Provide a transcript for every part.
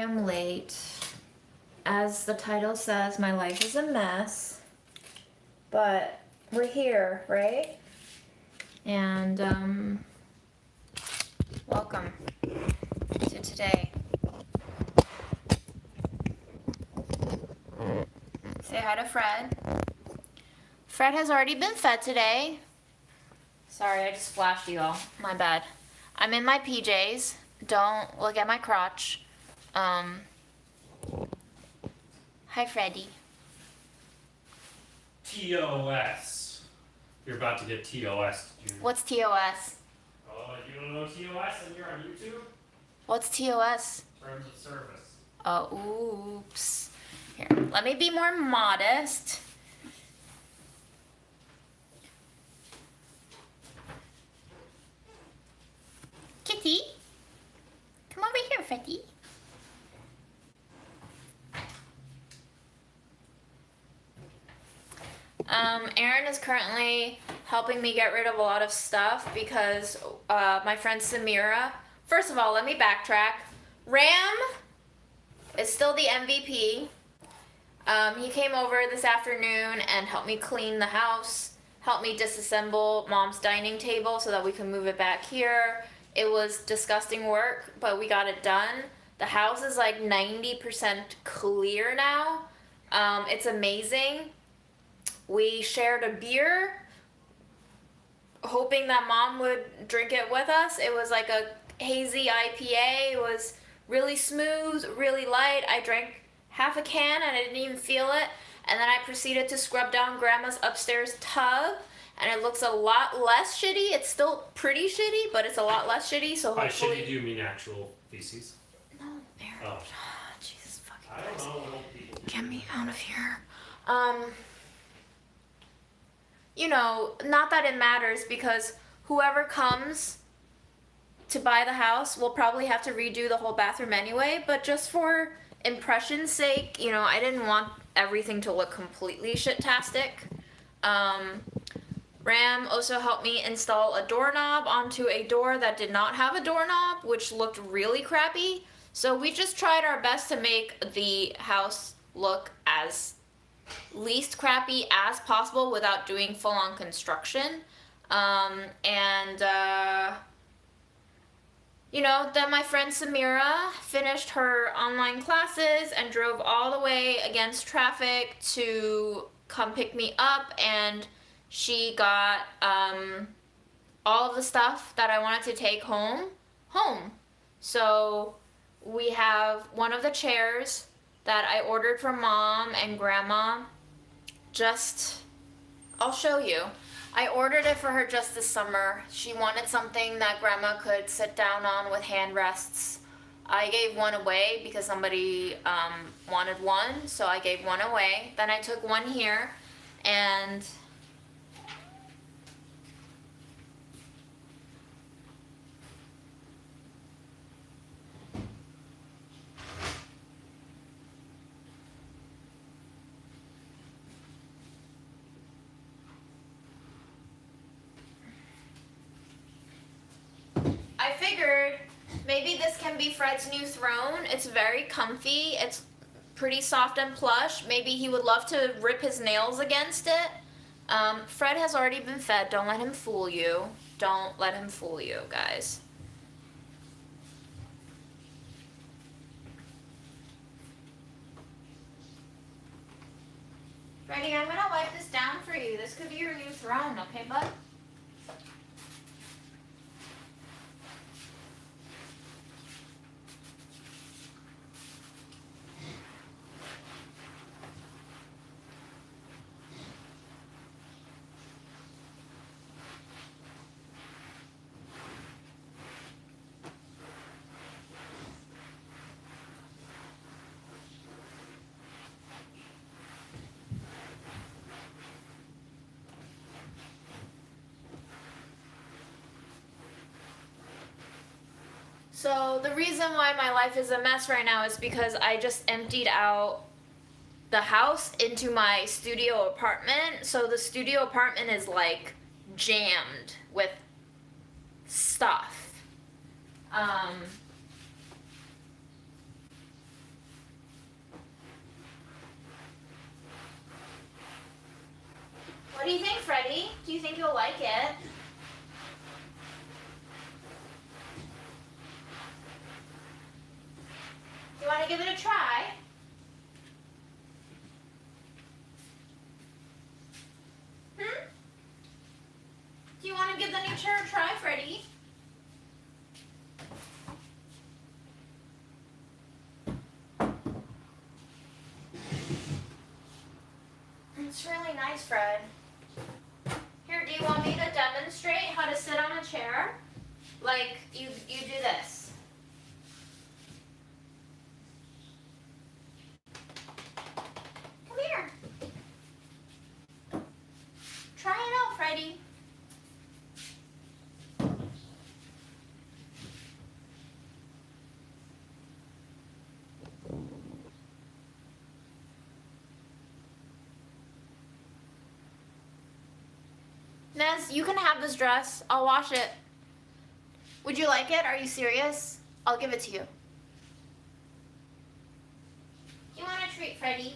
am late. As the title says, my life is a mess. But we're here, right? And welcome to today. Say hi to Fred. Fred has already been fed today. Sorry, I just flashed you all. My bad. I'm in my PJs. Don't look at my crotch. Hi, Freddy. TOS. You're about to get TOS. What's TOS? Oh, you don't know TOS and you're on YouTube? What's TOS? Terms of service. Oh, oops. Here, let me be more modest. Kitty, come over here, Freddy. Aaron is currently helping me get rid of a lot of stuff because my friend Samira. First of all, let me backtrack. Ram is still the MVP. He came over this afternoon and helped me clean the house, helped me disassemble Mom's dining table so that we can move it back here. It was disgusting work, but we got it done. The house is like 90% clear now. It's amazing. We shared a beer, hoping that Mom would drink it with us. It was like a hazy IPA. It was really smooth, really light. I drank half a can and I didn't even feel it. And then I proceeded to scrub down Grandma's upstairs tub, and it looks a lot less shitty. It's still pretty shitty, but it's a lot less shitty. So By hopefully. shitty, do you mean actual feces? No, Aaron. Oh. Jesus fucking I don't Christ. know what old people do. Get me out of here. You know, not that it matters because whoever comes to buy the house will probably have to redo the whole bathroom anyway, but just for impression's sake, you know, I didn't want everything to look completely shit-tastic. Ram also helped me install a doorknob onto a door that did not have a doorknob, which looked really crappy. So we just tried our best to make the house look as least crappy as possible without doing full-on construction. You know, then my friend Samira finished her online classes and drove all the way against traffic to come pick me up, and she got all of the stuff that I wanted to take home. So we have one of the chairs that I ordered from Mom and Grandma. I'll show you. I ordered it for her just this summer. She wanted something that Grandma could sit down on with hand rests. I gave one away because somebody wanted one, so I gave one away. Then I took one here, and I figured maybe this can be Fred's new throne. It's very comfy. It's pretty soft and plush. Maybe he would love to rip his nails against it. Fred has already been fed. Don't let him fool you. Don't let him fool you, guys. Freddy, I'm gonna wipe this down for you. This could be your new throne, okay, bud? So the reason why my life is a mess right now is because I just emptied out the house into my studio apartment. So the studio apartment is like jammed with stuff. do you think, Freddie? Do you think you'll like it? Do you want to give it a try? Do you want to give the new chair a try, Freddie? It's really nice, Fred. Here, do you want me to demonstrate how to sit on a chair? Like, you do this. Come here. Try it out, Freddie. Nez, you can have this dress. I'll wash it. Would you like it? Are you serious? I'll give it to you. You want a treat, Freddie?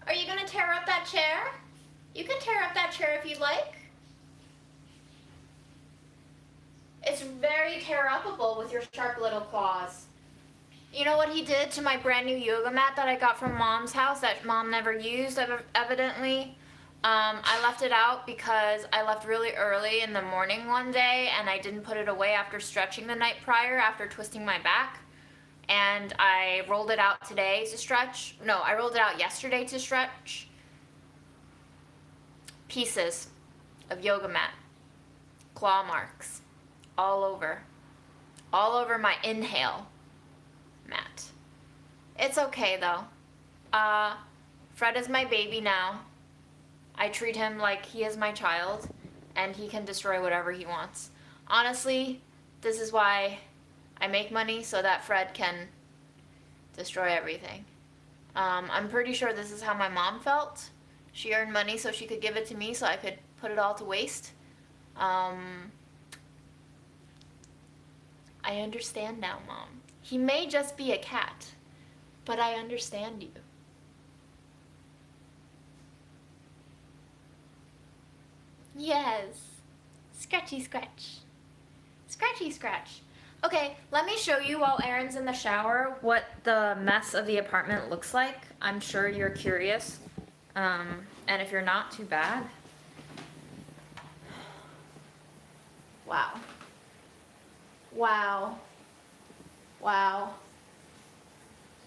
Are you gonna tear up that chair? You can tear up that chair if you'd like. It's very tear-upable with your sharp little claws. You know what he did to my brand new yoga mat that I got from Mom's house that Mom never used, evidently? I left it out because I left really early in the morning one day and I didn't put it away after stretching the night prior after twisting my back. And I rolled it out today to stretch. No, I rolled it out yesterday to stretch. Pieces of yoga mat. Claw marks. All over my inhale mat. It's okay though. Fred is my baby now. I treat him like he is my child and he can destroy whatever he wants. Honestly, this is why I make money so that Fred can destroy everything. I'm pretty sure this is how my mom felt. She earned money so she could give it to me so I could put it all to waste. I understand now, Mom. He may just be a cat, but I understand you. Yes. Scratchy scratch. Scratchy scratch. Okay, let me show you while Aaron's in the shower what the mess of the apartment looks like. I'm sure you're curious. And if you're not, too bad. Wow. Wow. Wow.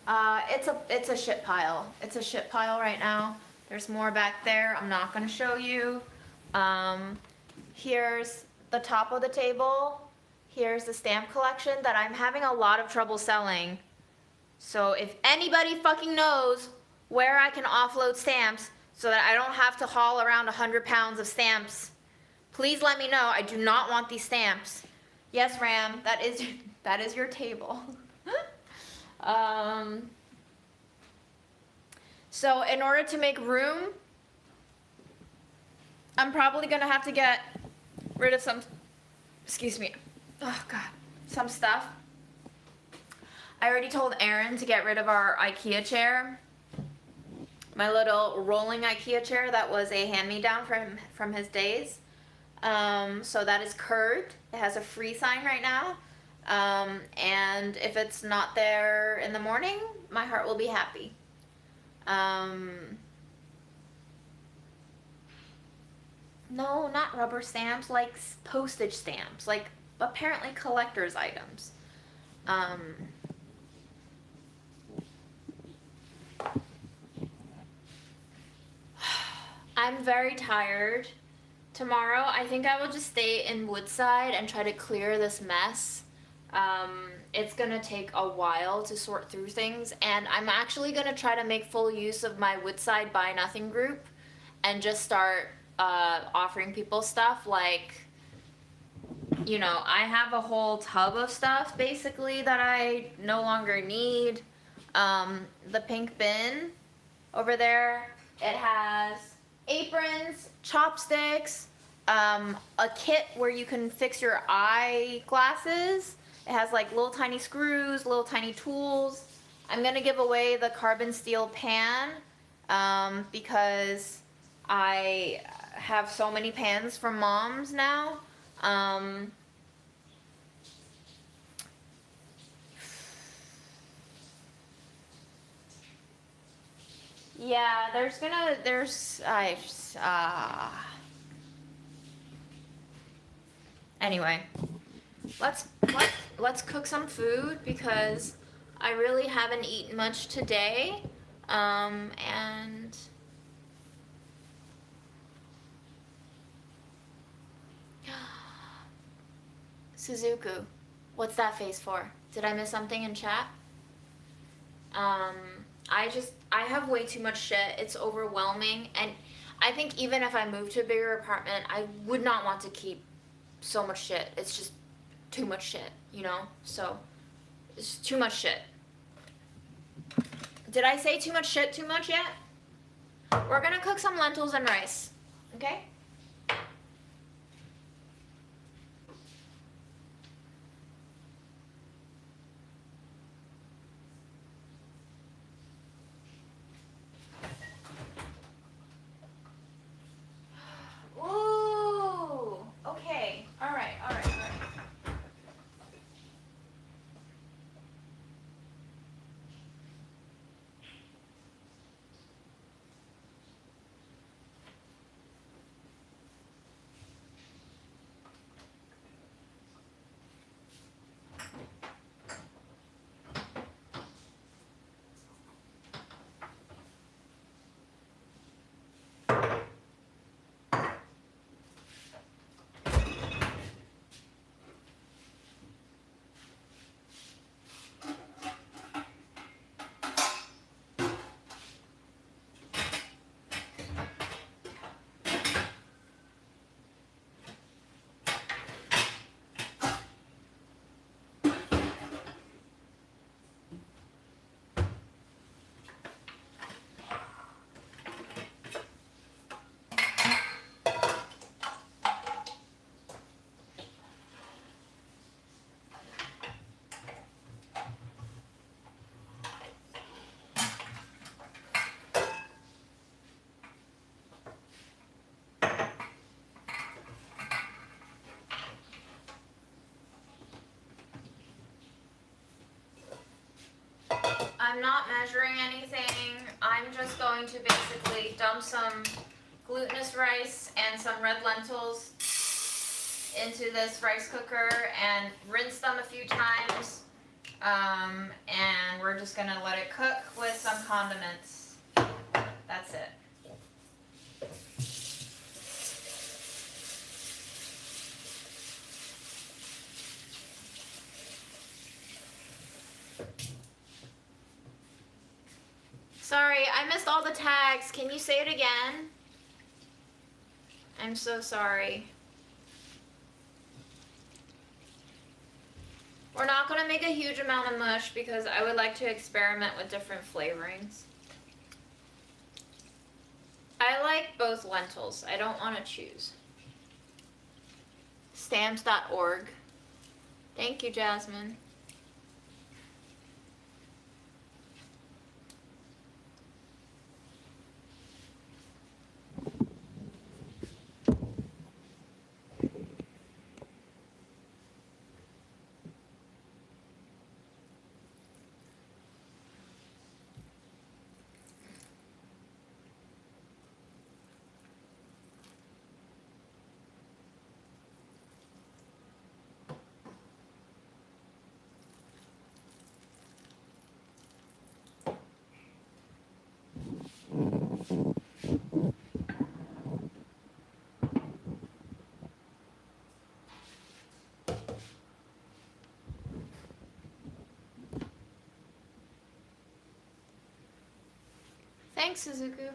It's a shit pile. It's a shit pile right now. There's more back there. I'm not gonna show you. Here's the top of the table. Here's the stamp collection that I'm having a lot of trouble selling. So if anybody fucking knows where I can offload stamps so that I don't have to haul around 100 pounds of stamps, please let me know. I do not want these stamps. Yes, Ram, that is your table. So in order to make room, I'm probably gonna have to get rid of some, excuse me, oh God, some stuff. I already told Aaron to get rid of our IKEA chair. My little rolling IKEA chair that was a hand-me-down from his days. So that is curved. It has a free sign right now. And if it's not there in the morning, my heart will be happy. No, not rubber stamps, like postage stamps, like apparently collector's items. I'm very tired. Tomorrow, I think I will just stay in Woodside and try to clear this mess. It's gonna take a while to sort through things, and I'm actually gonna try to make full use of my Woodside Buy Nothing group and just start offering people stuff like you know, I have a whole tub of stuff basically that I no longer need. The pink bin over there, it has aprons, chopsticks, a kit where you can fix your eyeglasses. It has like little tiny screws, little tiny tools. I'm gonna give away the carbon steel pan because I have so many pans from mom's now. Yeah, anyway, let's cook some food because I really haven't eaten much today. And Suzuku, what's that face for? Did I miss something in chat? I have way too much shit. It's overwhelming, and I think even if I moved to a bigger apartment, I would not want to keep so much shit. It's just too much shit, you know? So, it's too much shit. Did I say too much shit too much yet? We're gonna cook some lentils and rice, okay? Ooh, okay. All right. I'm not measuring anything. I'm just going to basically dump some glutinous rice and some red lentils into this rice cooker and rinse them a few times. And we're just gonna let it cook with some condiments. That's it. Sorry, I missed all the tags. Can you say it again? I'm so sorry. We're not going to make a huge amount of mush because I would like to experiment with different flavorings. I like both lentils. I don't want to choose. Stamps.org. Thank you, Jasmine. Thanks, Suzuku.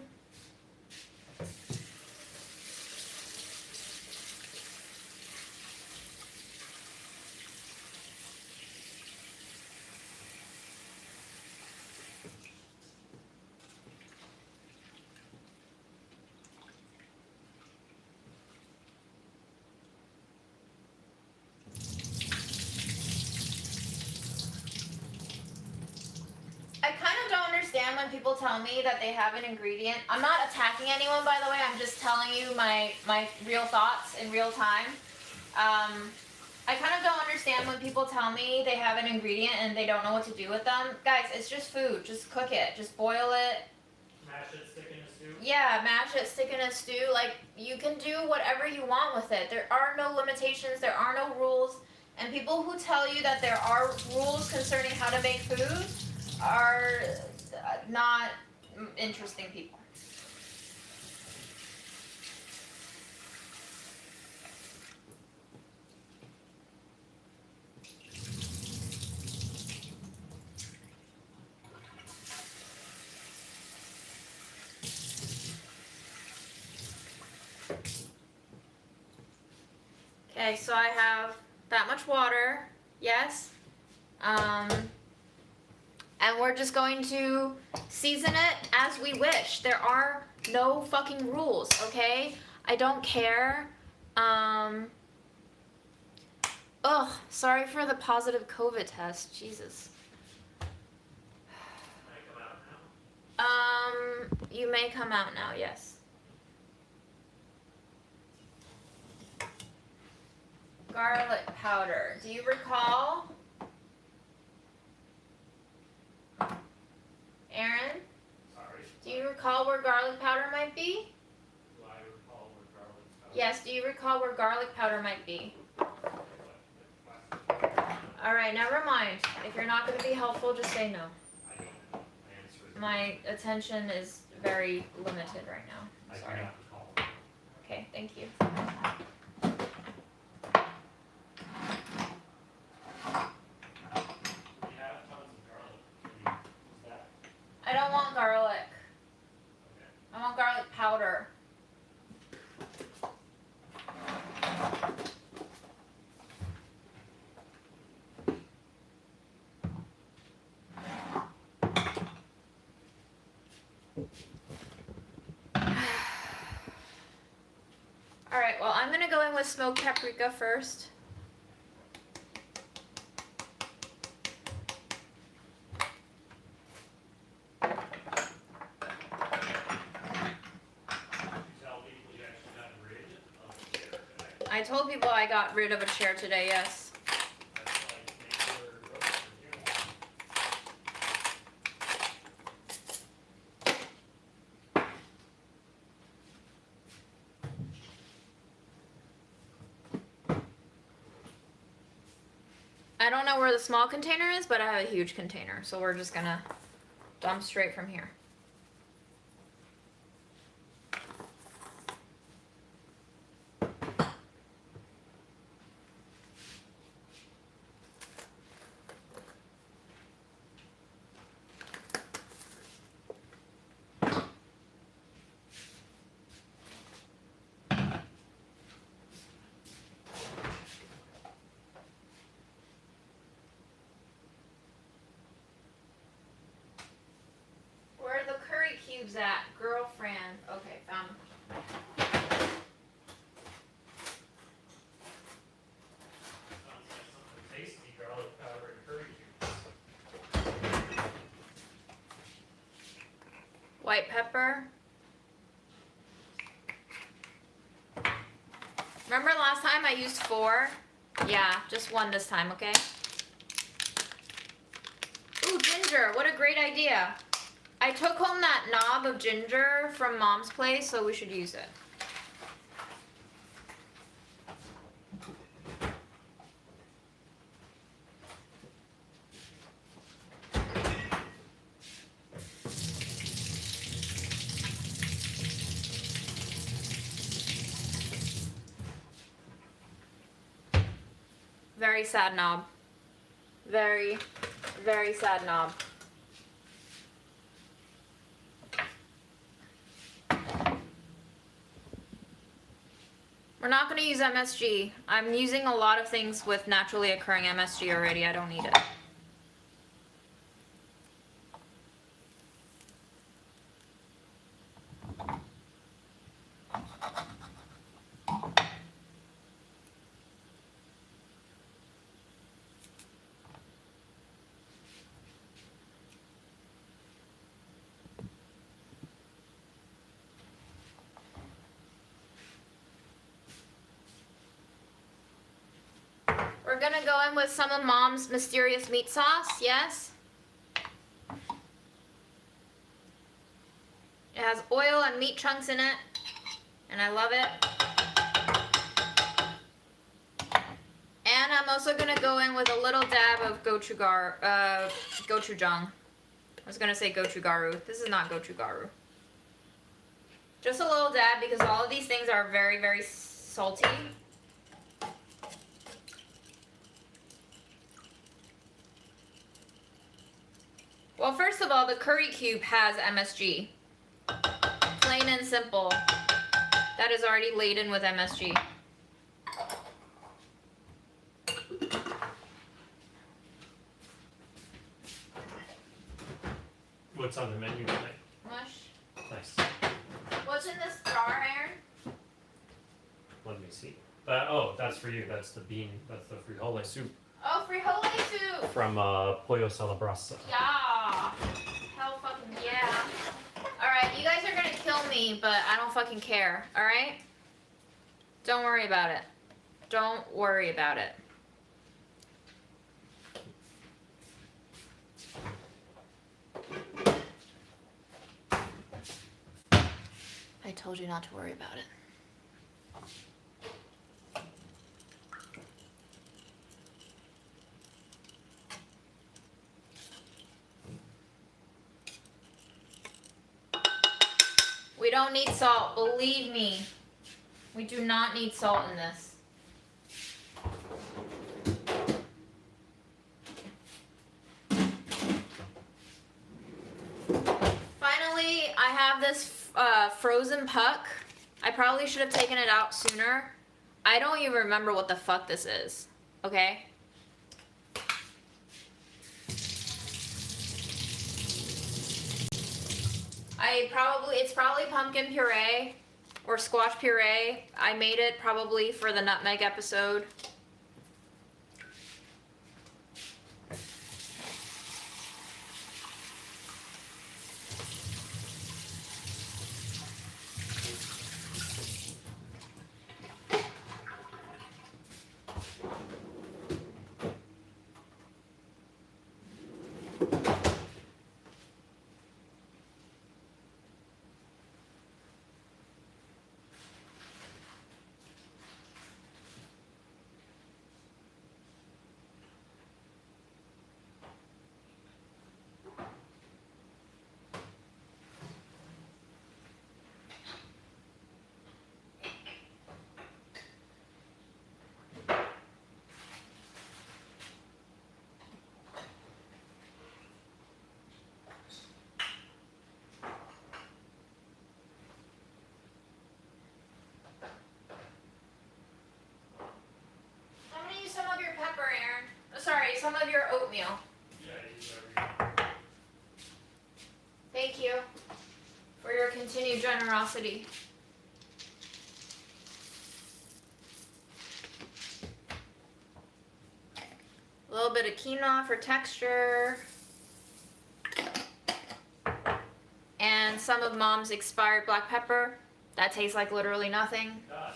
when people tell me that they have an ingredient. I'm not attacking anyone, by the way. I'm just telling you my real thoughts in real time. I kind of don't understand when people tell me they have an ingredient and they don't know what to do with them. Guys, it's just food. Just cook it. Just boil it. Mash it, stick in a stew. Yeah, mash it, stick in a stew. Like, you can do whatever you want with it. There are no limitations. There are no rules. And people who tell you that there are rules concerning how to make food are not interesting people. Okay, so I have that much water, yes. And we're just going to season it as we wish. There are no fucking rules, okay? I don't care. Ugh, sorry for the positive COVID test, Jesus. Might come out now. You may come out now, yes. Garlic powder. Do you recall? Aaron? Sorry. Do you recall where garlic powder might be? Do I recall where garlic powder? Yes, do you recall where garlic powder might be? Alright, never mind. If you're not going to be helpful, just say no. I don't know. My answer is My attention is very limited right now. I Sorry. cannot recall. Okay, thank you. We have tons of garlic. Can you use that? I don't want garlic. Okay. I want garlic powder. Alright, well, I'm gonna go in with smoked paprika first. Tell people you actually got rid of the chair today. I told people I got rid of a chair today, yes. That's like major growth for you. I don't know where the small container is, but I have a huge container, so we're just gonna dump straight from here. Where are the curry cubes at, girlfriend? Okay, found them. Sounds like something tasty, garlic powder and curry cubes. White pepper. Remember last time I used 4? Yeah, just 1 this time, okay? Ooh, ginger, what a great idea. I took home that knob of ginger from Mom's place, so we should use it. Very sad knob. Very, very sad knob. We're not going to use MSG. I'm using a lot of things with naturally occurring MSG already. I don't need it. gonna go in with some of Mom's mysterious meat sauce, yes? It has oil and meat chunks in it, and I love it. And I'm also gonna go in with a little dab of gochujang. I was gonna say gochugaru. This is not gochugaru. Just a little dab because all of these things are very, very salty. Well, first of all, the curry cube has MSG. Plain and simple. That is already laden with MSG. What's on the menu tonight? Mush. Nice. What's in this jar, Aaron? Let me see. Oh, that's for you. That's the bean. That's the frijole soup Oh, frijole soup. from Pollo Salabrasa. Yeah. Hell fucking yeah. Alright, you guys are gonna kill me, but I don't fucking care, alright? Don't worry about it. Don't worry about it. I told you not to worry about it. We don't need salt, believe me. We do not need salt in this. Finally, I have this frozen puck. I probably should have taken it out sooner. I don't even remember what the fuck this is, okay? It's probably pumpkin puree or squash puree. I made it probably for the nutmeg episode. I'm gonna use some of your pepper, Aaron. Oh, sorry, some of your oatmeal. Yeah, use whatever you want. Thank you for your continued generosity. A little bit of quinoa for texture. And some of Mom's expired black pepper. That tastes like literally nothing. God.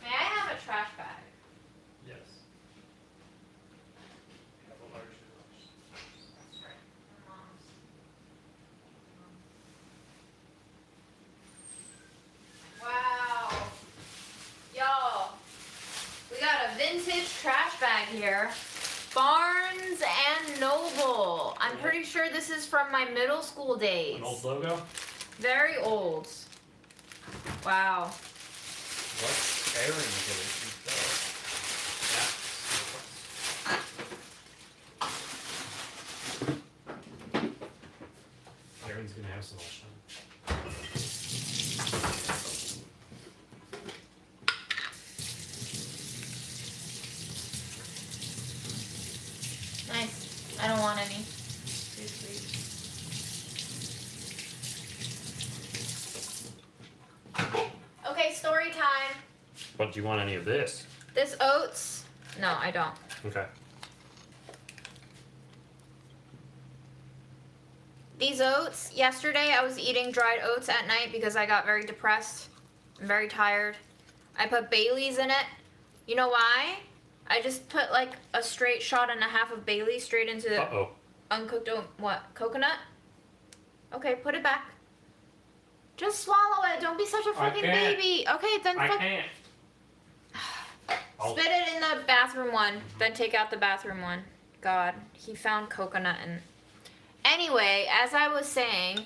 May I have a trash bag? Yes. Have a large dish. That's right. My mom's. Wow. Y'all, we got a vintage trash bag here. Barnes and Noble. I'm pretty sure this is from my middle school days. An old logo. Very old. Wow. What's Aaron gonna eat though? Yeah. Aaron's gonna have some lunch. But do you want any of this? This oats? No, I don't. Okay. These oats, yesterday I was eating dried oats at night because I got very depressed. I'm very tired. I put Bailey's in it. You know why? I just put like a straight shot and a half of Bailey's straight into the Uh-oh. uncooked what? Coconut? Okay, put it back. Just swallow it. Don't be such a I fucking can't. baby. Okay, then I fuck. can't. I'll- Spit it in the bathroom one. Then take out the bathroom one. God, he found coconut and. Anyway, as I was saying,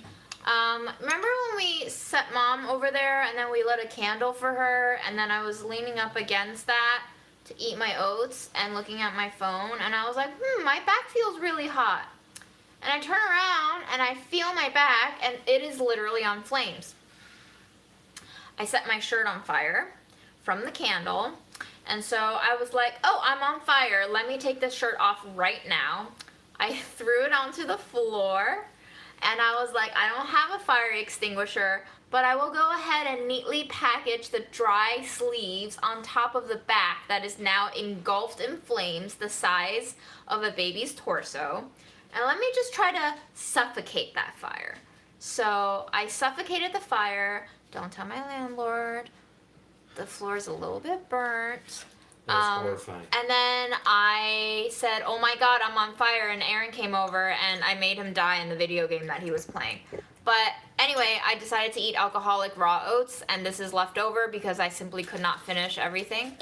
remember when we set Mom over there and then we lit a candle for her and then I was leaning up against that to eat my oats and looking at my phone and I was like, my back feels really hot. And I turn around and I feel my back and it is literally on flames. I set my shirt on fire from the candle and so I was like, oh, I'm on fire. Let me take this shirt off right now. I threw it onto the floor and I was like, I don't have a fire extinguisher, but I will go ahead and neatly package the dry sleeves on top of the back that is now engulfed in flames the size of a baby's torso. And let me just try to suffocate that fire. So I suffocated the fire. Don't tell my landlord. The floor is a little bit burnt. That's horrifying. And then I said, oh my god, I'm on fire, and Aaron came over and I made him die in the video game that he was playing. But anyway, I decided to eat alcoholic raw oats, and this is left over because I simply could not finish everything.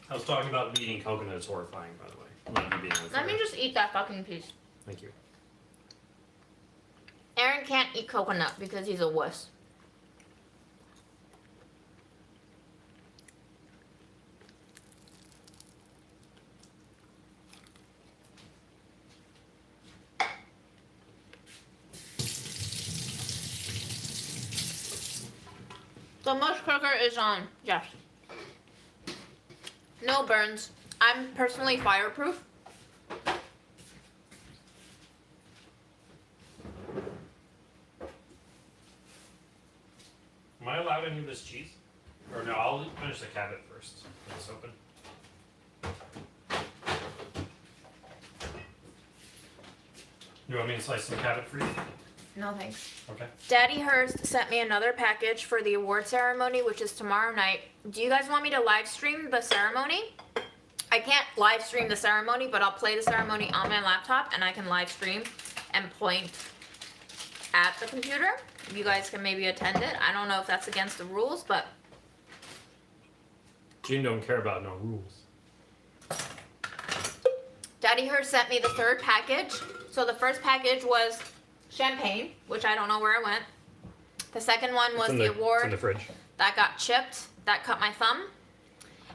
I was talking about eating coconut is horrifying, by the way. Not you being on Let me fire. just eat that fucking piece. Thank you. Aaron can't eat coconut because he's a wuss. The mush cooker is on. Yes. No burns. I'm personally fireproof. Am I allowed any of this cheese? Or no, I'll finish the cabbage first. It's open. You want me to slice some cabbage for you? No thanks. Okay. Daddy Hurst sent me another package for the award ceremony, which is tomorrow night. Do you guys want me to live stream the ceremony? I can't live stream the ceremony, but I'll play the ceremony on my laptop and I can live stream and point at the computer. You guys can maybe attend it. I don't know if that's against the rules, but Gene don't care about no rules. Daddy Hurst sent me the third package. So the first package was champagne, which I don't know where it went. The second one was the It's award in the fridge. that got chipped, that cut my thumb.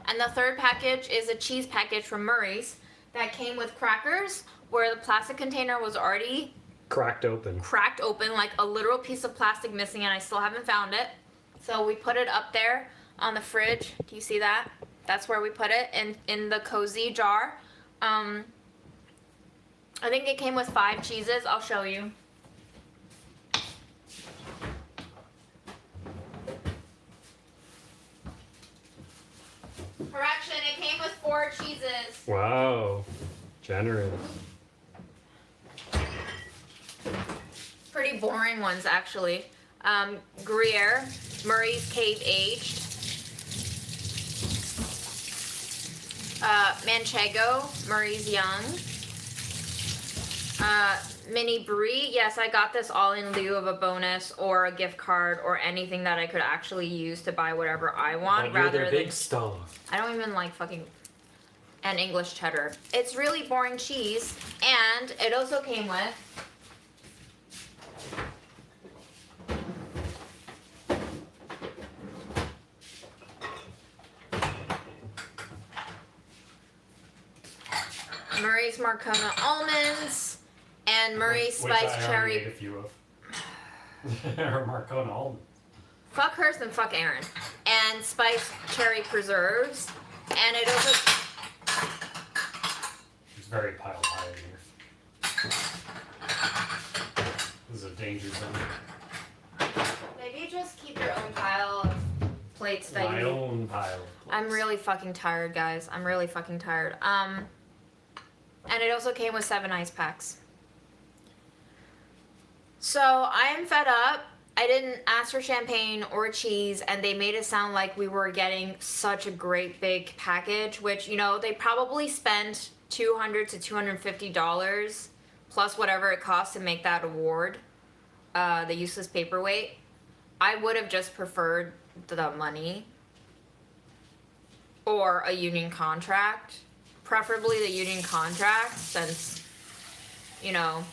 And the third package is a cheese package from Murray's that came with crackers where the plastic container was already Cracked open. cracked open, like a literal piece of plastic missing, and I still haven't found it. So we put it up there on the fridge. Do you see that? That's where we put it in the cozy jar. I think it came with 5 cheeses. I'll show you. Correction, it came with 4 cheeses. Wow. Generous. Pretty boring ones, actually. Gruyere, Murray's Cave Aged. Manchego, Murray's Young. Mini Brie. Yes, I got this all in lieu of a bonus or a gift card or anything that I could actually use to buy whatever I want rather than. big stuff. I don't even like fucking an English cheddar. It's really boring cheese, and it also came with Murray's Marcona almonds and Murray's Which I spiced already cherry. ate a few of. or Marcona almonds. Fuck Hurst and fuck Aaron. And spiced cherry preserves. And it also. It's very pile high in here. This is a danger zone. Maybe just keep your own pile of plates that My you. own pile. of I'm plates. really fucking tired, guys. I'm really fucking tired. And it also came with 7 ice packs. So I am fed up. I didn't ask for champagne or cheese, and they made it sound like we were getting such a great big package, which, you know, they probably spent $200 to $250 plus whatever it costs to make that award, the useless paperweight. I would have just preferred the money or a union contract, preferably the union contract, since, you know,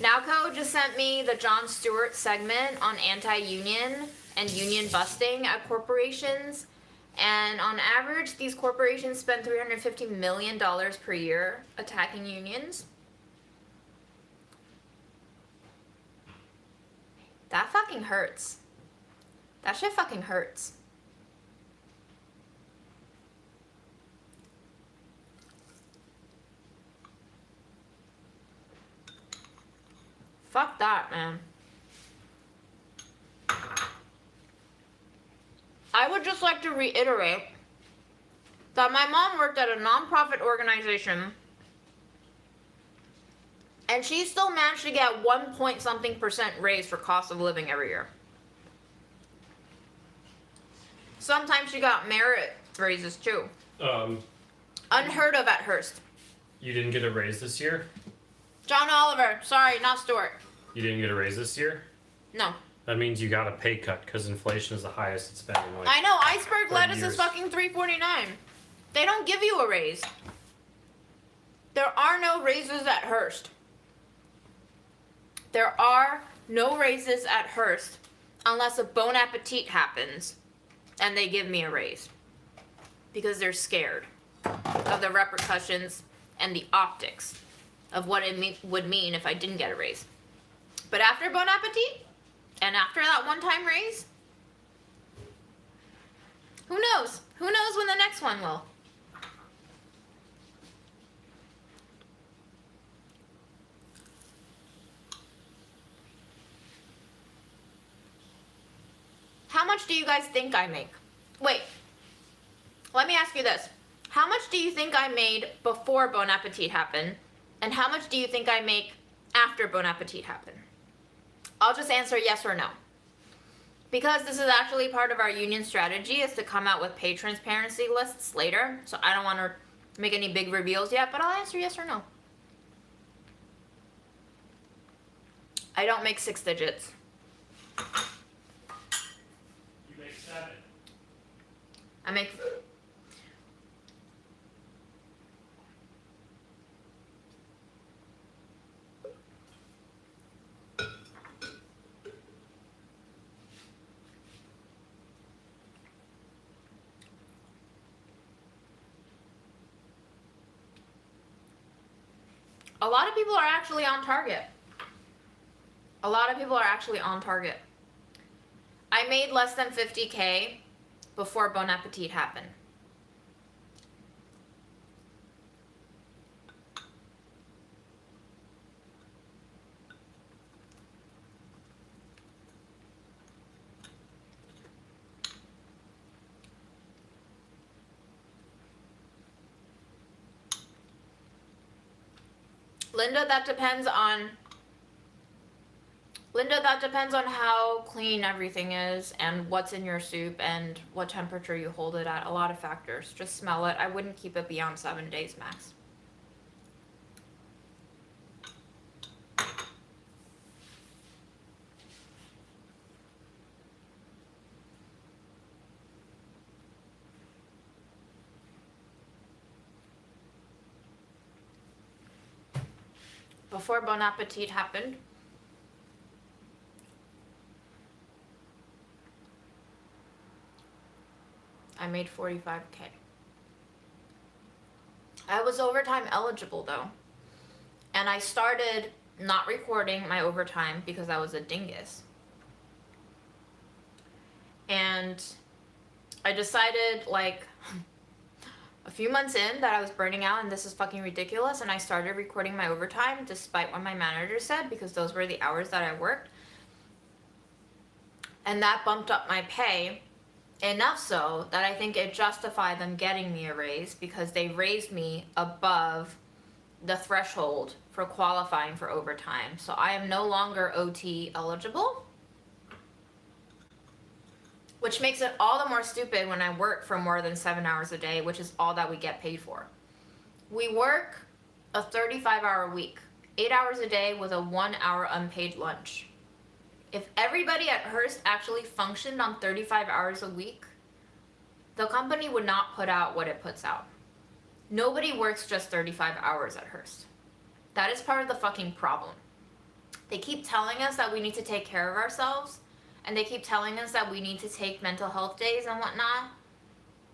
Nowco just sent me the Jon Stewart segment on anti-union and union busting at corporations. And on average, these corporations spend $350 million per year attacking unions. That fucking hurts. That shit fucking hurts. Fuck that, man. I would just like to reiterate that my mom worked at a nonprofit organization and she still managed to get 1 point something % raise for cost of living every year. Sometimes she got merit raises too. Unheard of at Hearst. You didn't get a raise this year? John Oliver, sorry, not Stewart. You didn't get a raise this year? No. That means you got a pay cut because inflation is the highest it's been in like. I know, iceberg 30 lettuce years. is fucking $3.49. They don't give you a raise. There are no raises at Hearst. There are no raises at Hearst unless a Bon Appetit happens and they give me a raise. Because they're scared of the repercussions and the optics of what it would mean if I didn't get a raise. But after Bon Appetit, and after that one-time raise, who knows? Who knows when the next one will? How much do you guys think I make? Wait, let me ask you this. How much do you think I made before Bon Appetit happened? And how much do you think I make after Bon Appetit happened? I'll just answer yes or no. Because this is actually part of our union strategy is to come out with pay transparency lists later. So I don't want to make any big reveals yet, but I'll answer yes or no. I don't make 6 digits. You make 7. I make... A lot of people are actually on target. A lot of people are actually on target. I made less than 50K before Bon Appetit happened. Linda, that depends on how clean everything is and what's in your soup and what temperature you hold it at. A lot of factors. Just smell it. I wouldn't keep it beyond 7 days max. Before Bon Appetit happened, I made 45K. I was overtime eligible though. And I started not recording my overtime because I was a dingus. And I decided like a few months in that I was burning out and this is fucking ridiculous, and I started recording my overtime despite what my manager said because those were the hours that I worked. And that bumped up my pay Enough so that I think it justified them getting me a raise because they raised me above the threshold for qualifying for overtime. So I am no longer OT eligible, which makes it all the more stupid when I work for more than 7 hours a day, which is all that we get paid for. We work a 35-hour week, 8 hours a day with a 1 hour unpaid lunch. If everybody at Hearst actually functioned on 35 hours a week, the company would not put out what it puts out. Nobody works just 35 hours at Hearst. That is part of the fucking problem. They keep telling us that we need to take care of ourselves, and they keep telling us that we need to take mental health days and whatnot,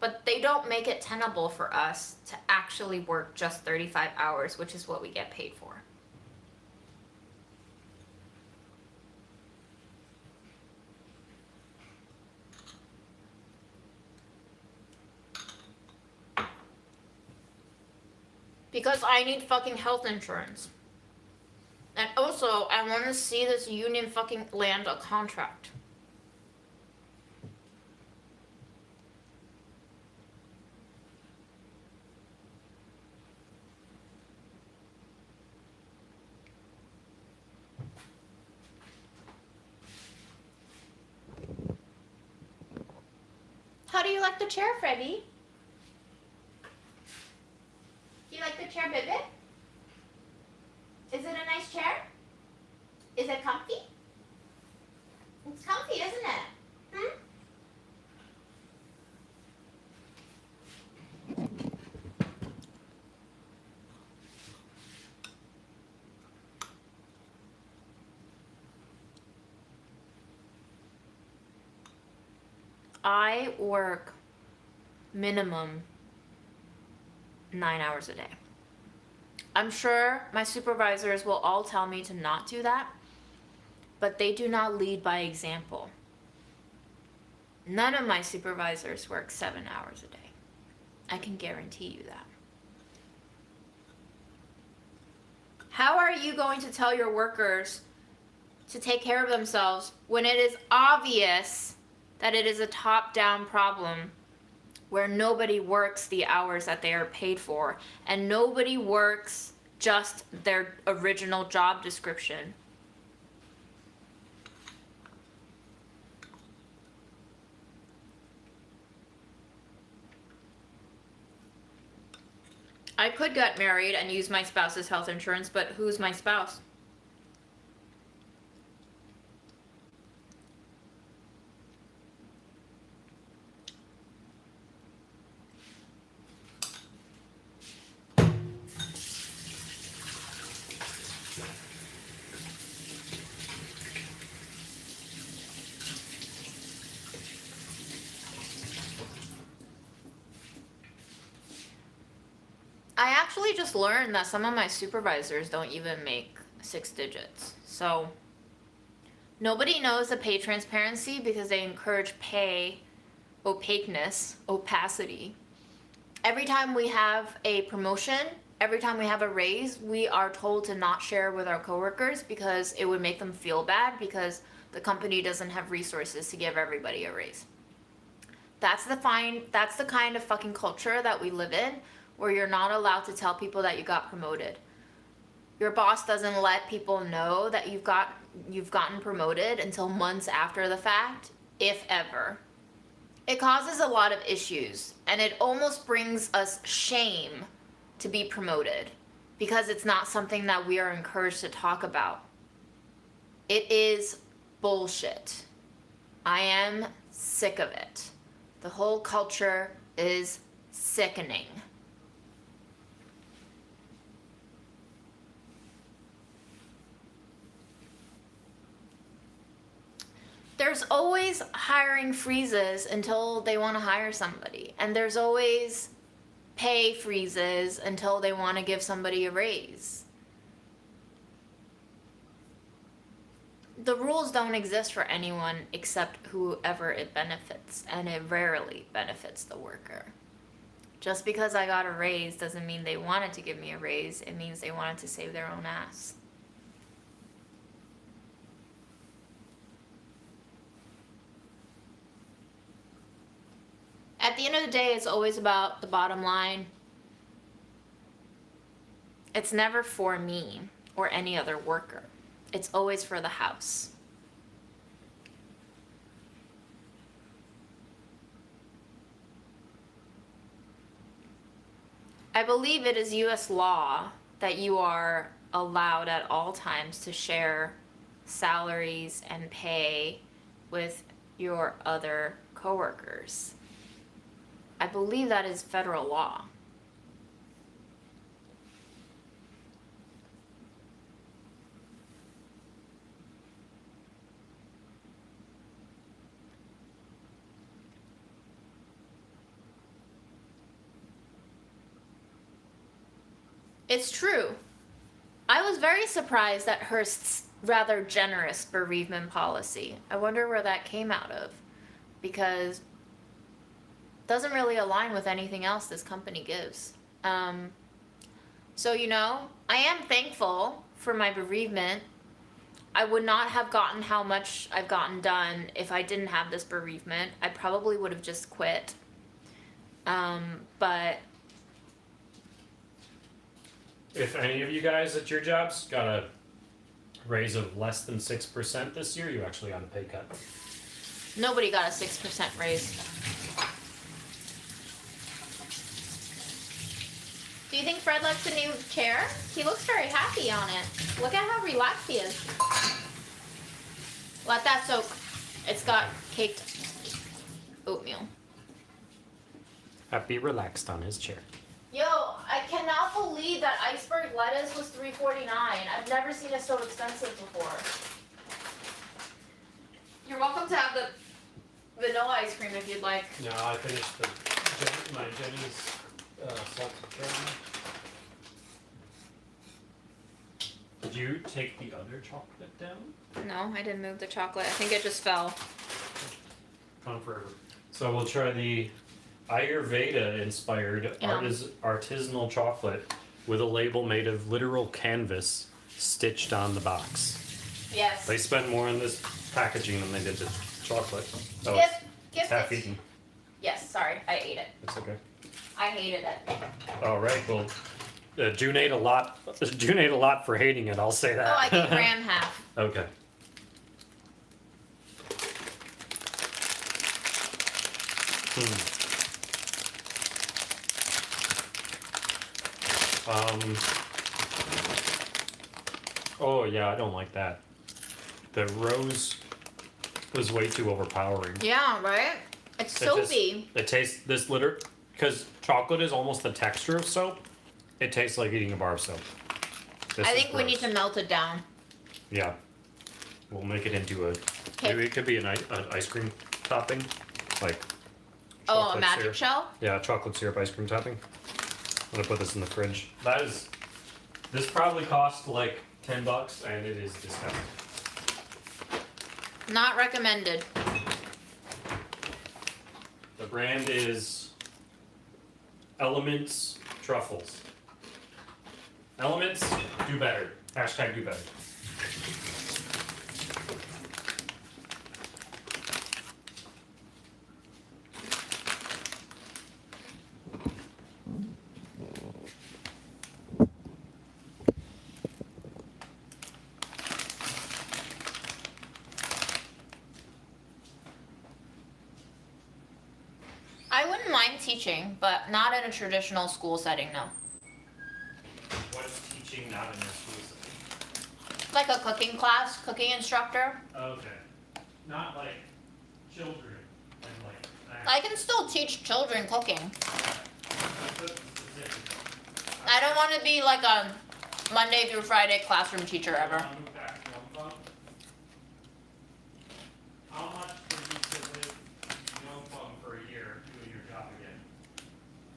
but they don't make it tenable for us to actually work just 35 hours, which is what we get paid for. Because I need fucking health insurance. And also, I want to see this union fucking land a contract. How do you like the chair, Freddie? Do you like the chair, baby? Is it a nice chair? Is it comfy? It's comfy, isn't it? Hmm? I work minimum 9 hours a day. I'm sure my supervisors will all tell me to not do that, but they do not lead by example. None of my supervisors work 7 hours a day. I can guarantee you that. How are you going to tell your workers to take care of themselves when it is obvious that it is a top-down problem where nobody works the hours that they are paid for and nobody works just their original job description? I could get married and use my spouse's health insurance, but who's my spouse? I actually just learned that some of my supervisors don't even make 6 digits. So nobody knows the pay transparency because they encourage pay opaqueness, opacity. Every time we have a promotion, every time we have a raise, we are told to not share with our coworkers because it would make them feel bad because the company doesn't have resources to give everybody a raise. That's the kind of fucking culture that we live in, where you're not allowed to tell people that you got promoted. Your boss doesn't let people know that you've gotten promoted until months after the fact, if ever. It causes a lot of issues, and it almost brings us shame to be promoted because it's not something that we are encouraged to talk about. It is bullshit. I am sick of it. The whole culture is sickening. There's always hiring freezes until they want to hire somebody. And there's always pay freezes until they want to give somebody a raise. The rules don't exist for anyone except whoever it benefits, and it rarely benefits the worker. Just because I got a raise doesn't mean they wanted to give me a raise. It means they wanted to save their own ass. At the end of the day, it's always about the bottom line. It's never for me or any other worker. It's always for the house. I believe it is US law that you are allowed at all times to share salaries and pay with your other coworkers. I believe that is federal law. It's true. I was very surprised at Hearst's rather generous bereavement policy. I wonder where that came out of, because it doesn't really align with anything else this company gives. So, you know, I am thankful for my bereavement. I would not have gotten how much I've gotten done if I didn't have this bereavement. I probably would have just quit. But If any of you guys at your jobs got a raise of less than 6% this year, you actually got a pay cut. nobody got a 6% raise. Do you think Fred likes the new chair? He looks very happy on it. Look at how relaxed he is. Let that soak. It's got caked oatmeal. Happy relaxed on his chair. Yo, I cannot believe that iceberg lettuce was $3.49. I've never seen it so expensive before. You're welcome to have the vanilla ice cream if you'd like. No, I finished my Jenny's salted caramel. Did you take the other chocolate down? No, I didn't move the chocolate. I think it just fell. Gone forever. So we'll try the Ayurveda inspired Yeah. artisanal chocolate with a label made of literal canvas stitched on the box. Yes. They spent more on this packaging than they did the chocolate. Oh, Gift, it's gift half it. eaten. Yes, sorry, I ate it. It's okay. I hated it. All right. Well, June ate a lot. June ate a lot for hating it. I'll say that. Oh, I gave Graham half. Okay. Oh yeah, I don't like that. The rose was way too overpowering. Yeah, right? It's It just- soapy. It tastes this litter because chocolate is almost the texture of soap. It tastes like eating a bar of soap. This I is think we need gross. to melt it down. Yeah. We'll make it into a. Okay. Maybe it could be an ice cream topping, like. Oh, a chocolate magic syrup. shell? Yeah, chocolate syrup ice cream topping. I'm gonna put this in the fridge. That is. This probably cost like $10, and it is disgusting. Not recommended. The brand is Elements Truffles. Elements, do better. Hashtag do better. I wouldn't mind teaching, but not in a traditional school setting, no. What's teaching not in your school setting? Like a cooking class, cooking instructor. Okay. Not like children and like I can still teach children cooking. specific. I don't want to be like a Monday through Friday classroom teacher ever. Move back to Yongfang. How much would you sit with Yongfang for a year doing your job again?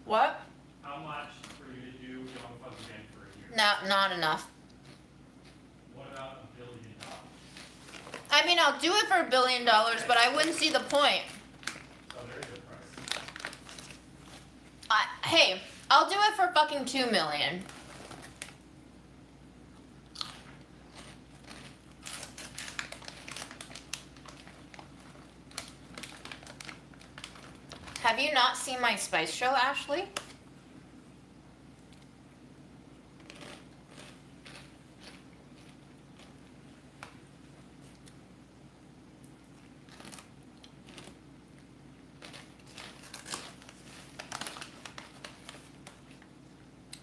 What? How much for you to do Yongfang again for a year? Not enough. What about $1 billion? I mean, I'll do it for $1 billion, but I wouldn't see the point. So there is a price. Hey, I'll do it for fucking $2 million. Have you not seen my spice show, Ashley?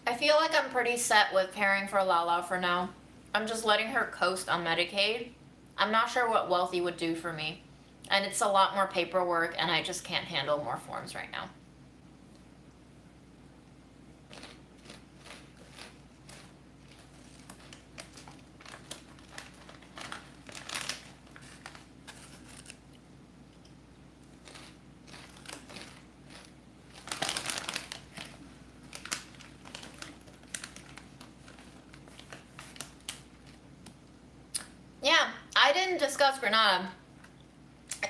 I feel like I'm pretty set with caring for Lala for now. I'm just letting her coast on Medicaid. I'm not sure what Wealthy would do for me. And it's a lot more paperwork, and I just can't handle more forms right now. Yeah, I didn't discuss Granada.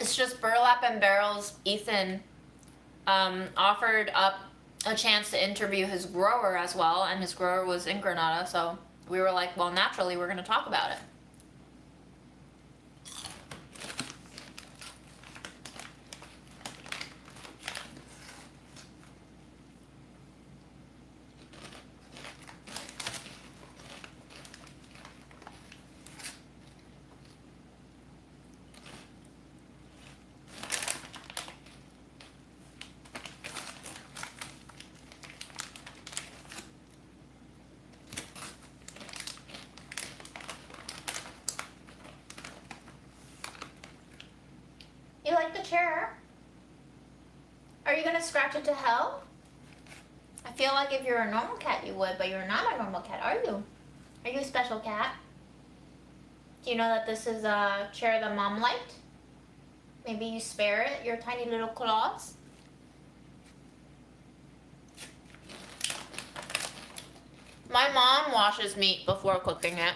It's just Burlap and Barrel's Ethan offered up a chance to interview his grower as well, and his grower was in Granada, so we were like, well, naturally, we're going to talk about it. You like the chair? Are you gonna scratch it to hell? I feel like if you're a normal cat you would, but you're not a normal cat, are you? Are you a special cat? Do you know that this is a chair that Mom liked? Maybe you spare it your tiny little claws? My mom washes meat before cooking it.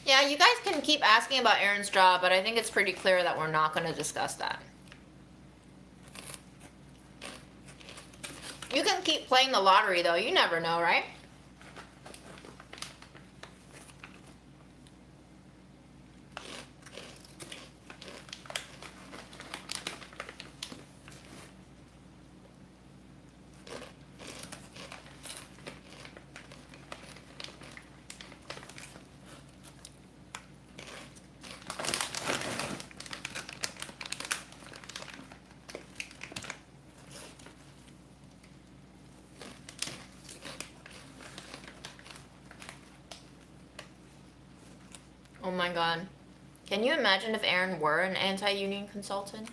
Yeah, you guys can keep asking about Aaron's job, but I think it's pretty clear that we're not going to discuss that. You can keep playing the lottery, though. You never know, right? Oh my god. Can you imagine if Aaron were an anti-union consultant?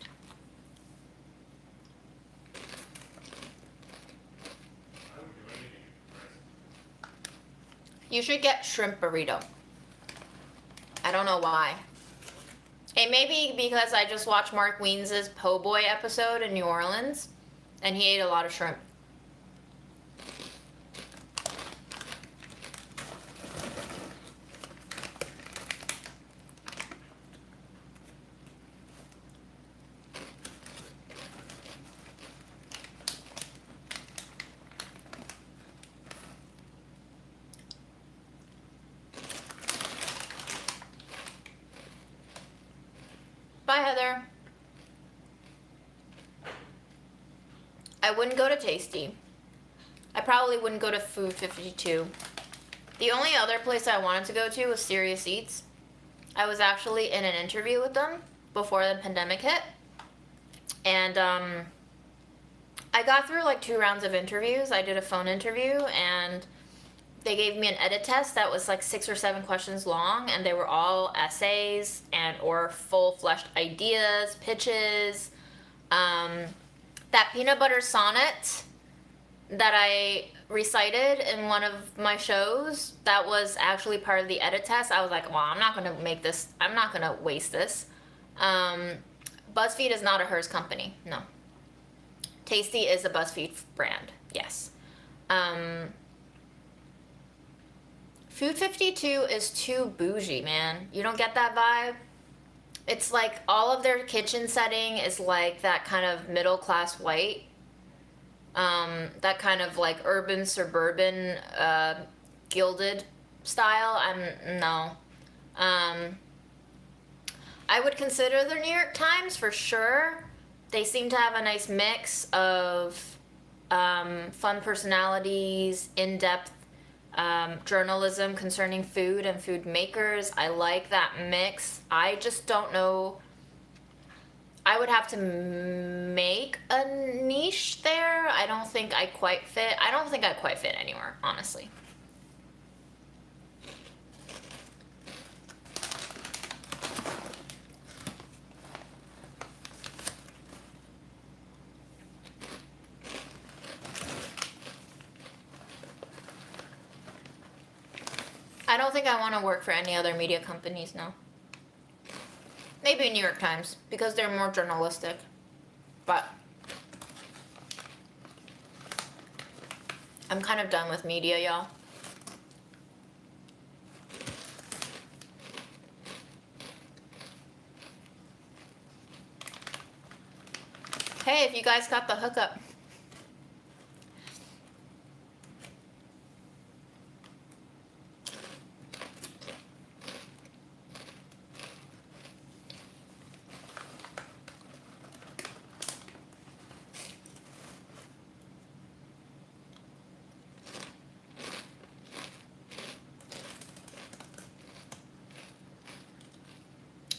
I would do anything for the You should get shrimp burrito. I don't know why. It may be because I just watched Mark Wiens' Po' Boy episode in New Orleans, and he ate a lot of shrimp. Bye, Heather. I wouldn't go to Tasty. I probably wouldn't go to Food 52. The only other place I wanted to go to was Serious Eats. I was actually in an interview with them before the pandemic hit. And I got through like 2 rounds of interviews. I did a phone interview, and they gave me an edit test that was like 6 or 7 questions long, and they were all essays and or full-fleshed ideas, pitches. That peanut butter sonnet that I recited in one of my shows, that was actually part of the edit test. I was like, well, I'm not going to make this, I'm not going to waste this. BuzzFeed is not a Hers company, no. Tasty is a BuzzFeed brand, yes. Food 52 is too bougie, man. You don't get that vibe? It's like all of their kitchen setting is like that kind of middle class white. That kind of like urban suburban gilded style. No. I would consider the New York Times for sure. They seem to have a nice mix of fun personalities, in-depth journalism concerning food and food makers. I like that mix. I just don't know. I would have to make a niche there. I don't think I quite fit. I don't think I quite fit anywhere, honestly. I don't think I want to work for any other media companies, no. Maybe New York Times, because they're more journalistic. But I'm kind of done with media, y'all. Hey, if you guys got the hookup.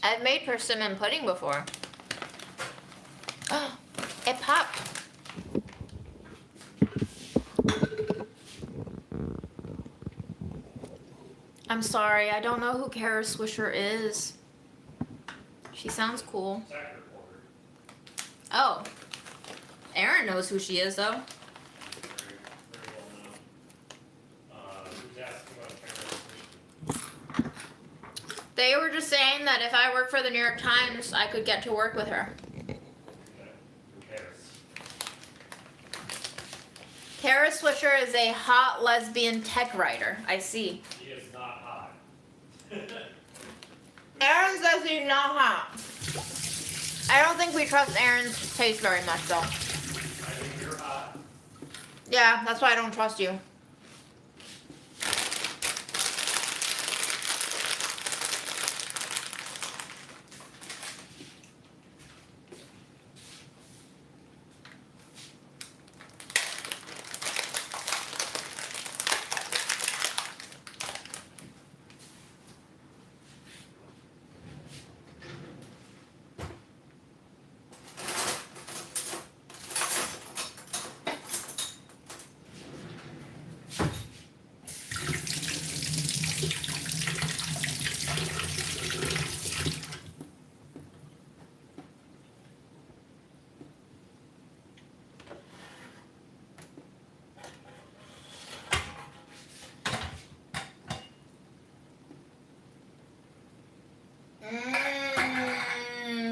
I've made persimmon pudding before. Oh, it popped. I'm sorry, I don't know who Kara Swisher is. She sounds cool. Tech reporter. Oh. Aaron knows who she is, though. Very, very well known. Who's asking about Karen Swisher? They were just saying that if I work for the New York Times, I could get to work with her. Okay. Who cares? Kara Swisher is a hot lesbian tech writer. I see. He is not hot. Aaron says he's not hot. I don't think we trust Aaron's taste very much, though. I think you're hot. Yeah, that's why I don't trust you.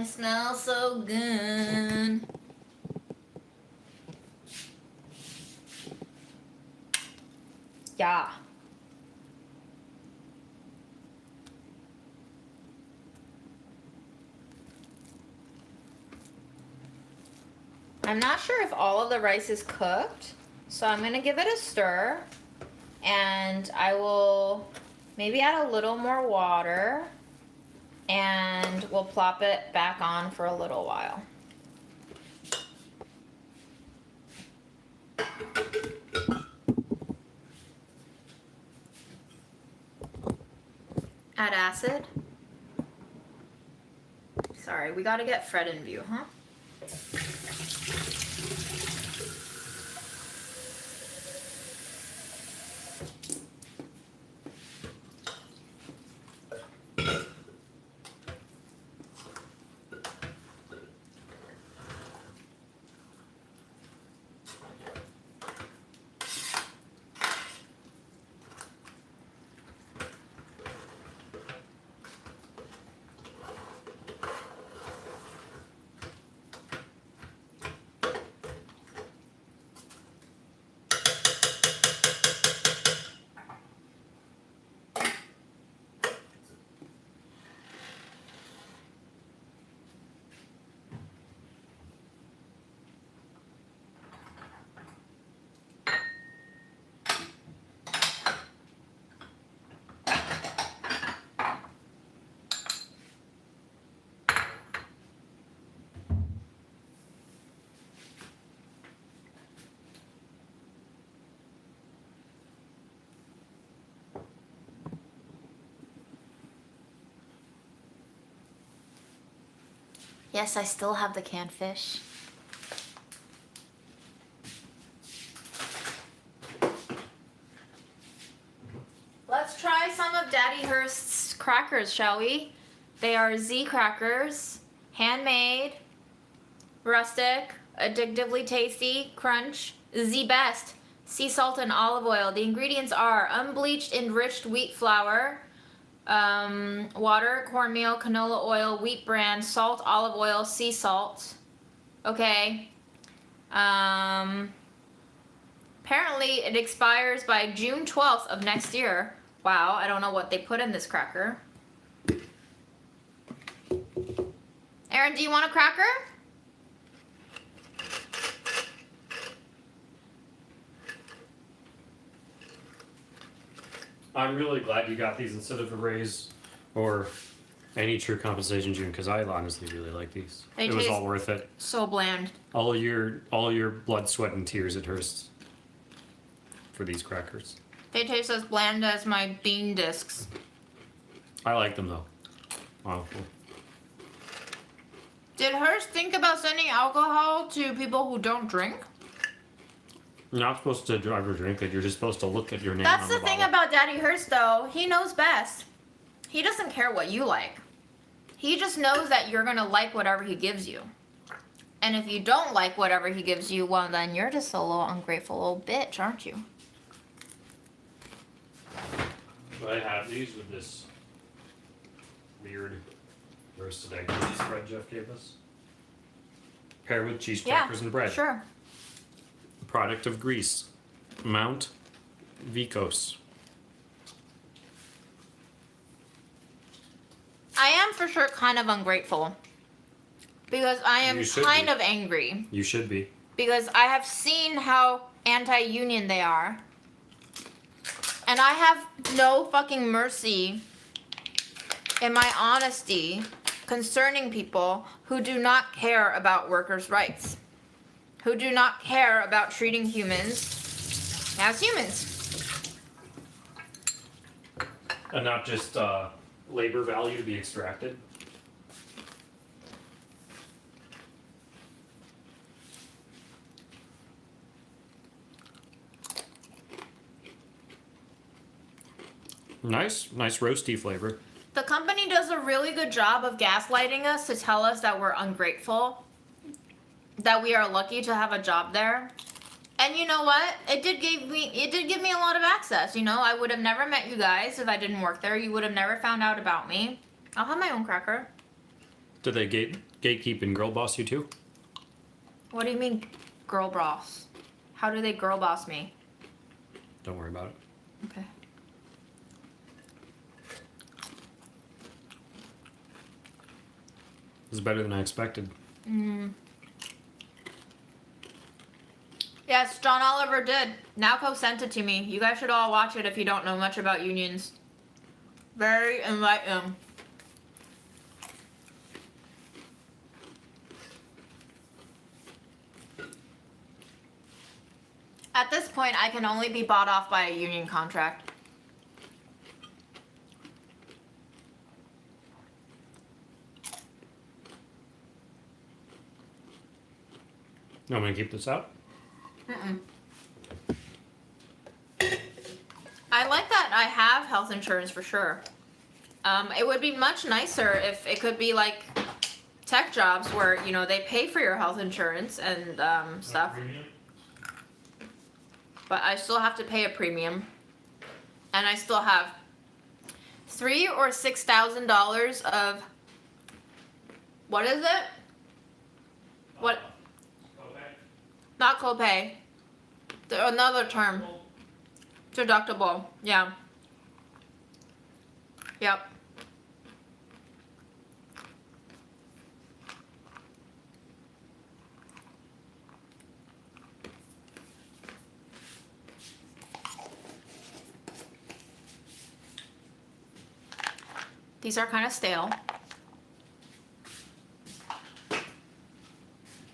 Smells so good. Yeah. I'm not sure if all of the rice is cooked, so I'm gonna give it a stir, and I will maybe add a little more water, and we'll plop it back on for a little while. Add acid. Sorry, we gotta get Fred in view, huh? Yes, I still have the canned fish. Let's try some of Daddy Hearst's crackers, shall we? They are Z crackers, handmade, rustic, addictively tasty, crunch, Z best, sea salt and olive oil. The ingredients are unbleached enriched wheat flour, water, cornmeal, canola oil, wheat bran, salt, olive oil, sea salt. Okay. Apparently it expires by June 12th of next year. Wow, I don't know what they put in this cracker. Aaron, do you want a cracker? I'm really glad you got these instead of a raise or any true compensation, June, because I honestly really like these. They It was taste- all worth it. So bland. All your blood, sweat, and tears at Hearst for these crackers. They taste as bland as my bean discs. I like them though. Wow. Did Hearst think about sending alcohol to people who don't drink? You're not supposed to drive or drink it. You're just supposed to look at your name. That's on the thing bottle. about Daddy Hearst, though. He knows best. He doesn't care what you like. He just knows that you're gonna like whatever he gives you. And if you don't like whatever he gives you, well, then you're just a little ungrateful old bitch, aren't you? I have these with this weird roasted egg cheese spread Jeff gave us. Paired with cheese crackers and bread. Sure. Product of Greece. Mount Vikos. I am for sure kind of ungrateful. Because I am You should kind be. of angry. You should be. Because I have seen how anti-union they are. And I have no fucking mercy in my honesty concerning people who do not care about workers' rights. Who do not care about treating humans as humans. And not just labor value to be extracted. Nice roasty flavor. The company does a really good job of gaslighting us to tell us that we're ungrateful, that we are lucky to have a job there. And you know what? It did give me a lot of access. You know, I would have never met you guys if I didn't work there. You would have never found out about me. I'll have my own cracker. Do they gatekeep and girl boss you too? What do you mean, girl boss? How do they girl boss me? Don't worry about it. Okay. This is better than I expected. Yes, John Oliver did. Nowco sent it to me. You guys should all watch it if you don't know much about unions. Very enlightening. At this point, I can only be bought off by a union contract. You want me to keep this out? I like that I have health insurance for sure. It would be much nicer if it could be like tech jobs where, you know, they pay for your health insurance and stuff. Premium? But I still have to pay a premium, and I still have $3,000 or $6,000 of what is it? What? Okay. Not copay. Another term. Deductible. Yeah. Yep. These are kind of stale.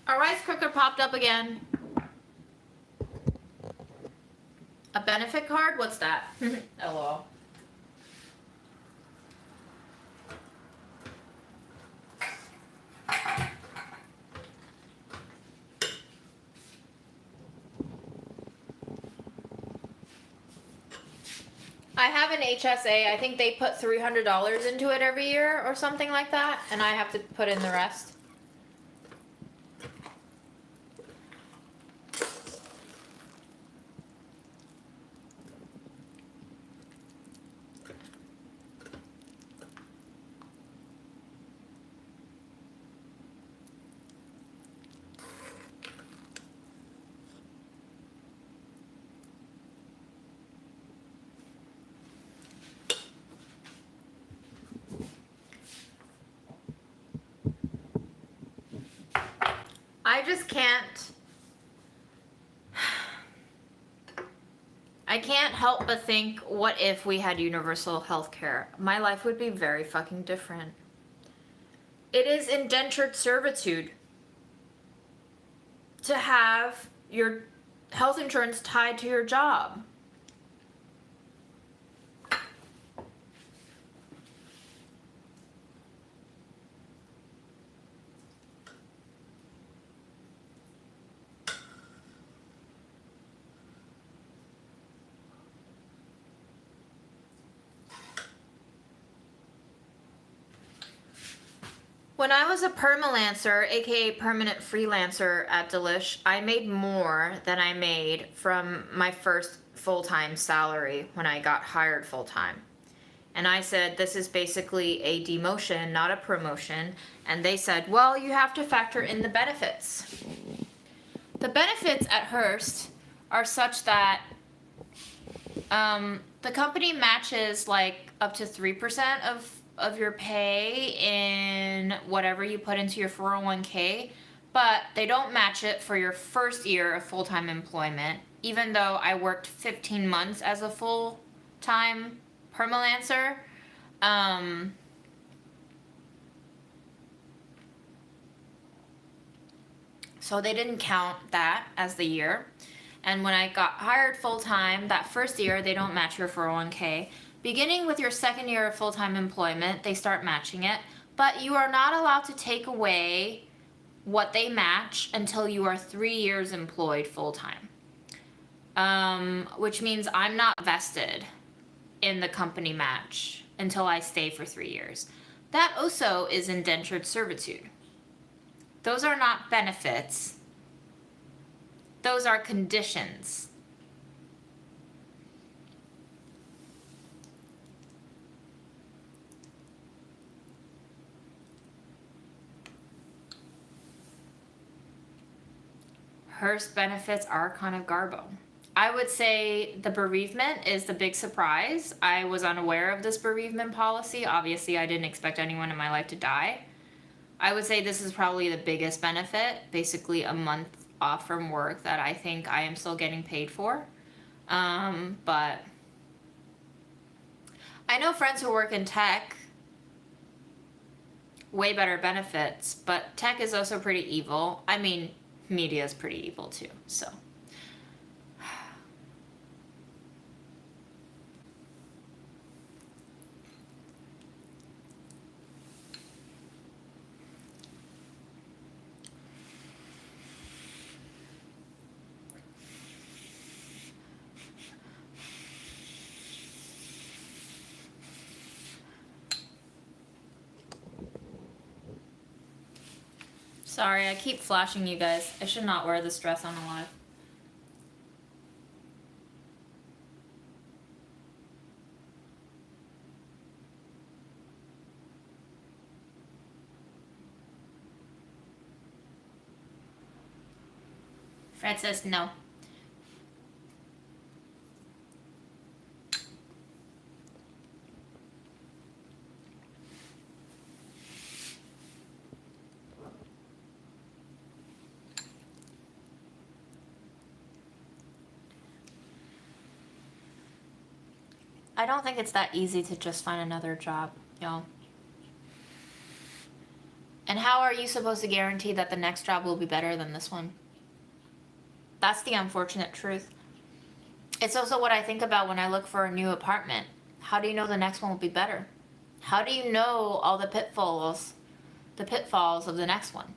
Our rice cooker popped up again. A benefit card? What's that? LOL. I have an HSA. I think they put $300 into it every year or something like that, and I have to put in the rest. I just can't. I can't help but think, what if we had universal health care? My life would be very fucking different. It is indentured servitude to have your health insurance tied to your job. When I was a permalancer, aka permanent freelancer at Delish, I made more than I made from my first full-time salary when I got hired full-time. And I said, this is basically a demotion, not a promotion. And they said, well, you have to factor in the benefits. The benefits at Hearst are such that the company matches like up to 3% of your pay in whatever you put into your 401k, but they don't match it for your first year of full-time employment, even though I worked 15 months as a full-time permalancer. So they didn't count that as the year. And when I got hired full-time, that first year, they don't match your 401k. Beginning with your second year of full-time employment, they start matching it, but you are not allowed to take away what they match until you are 3 years employed full-time. Which means I'm not vested in the company match until I stay for 3 years. That also is indentured servitude. Those are not benefits. Those are conditions. Hearst benefits are kind of garbo. I would say the bereavement is the big surprise. I was unaware of this bereavement policy. Obviously, I didn't expect anyone in my life to die. I would say this is probably the biggest benefit, basically a month off from work that I think I am still getting paid for. But I know friends who work in tech, way better benefits, but tech is also pretty evil. I mean, media is pretty evil too, so. Sorry, I keep flashing you guys. I should not wear this dress on a live. Fred says no. I don't think it's that easy to just find another job, y'all. And how are you supposed to guarantee that the next job will be better than this one? That's the unfortunate truth. It's also what I think about when I look for a new apartment. How do you know the next one will be better? How do you know all the pitfalls of the next one?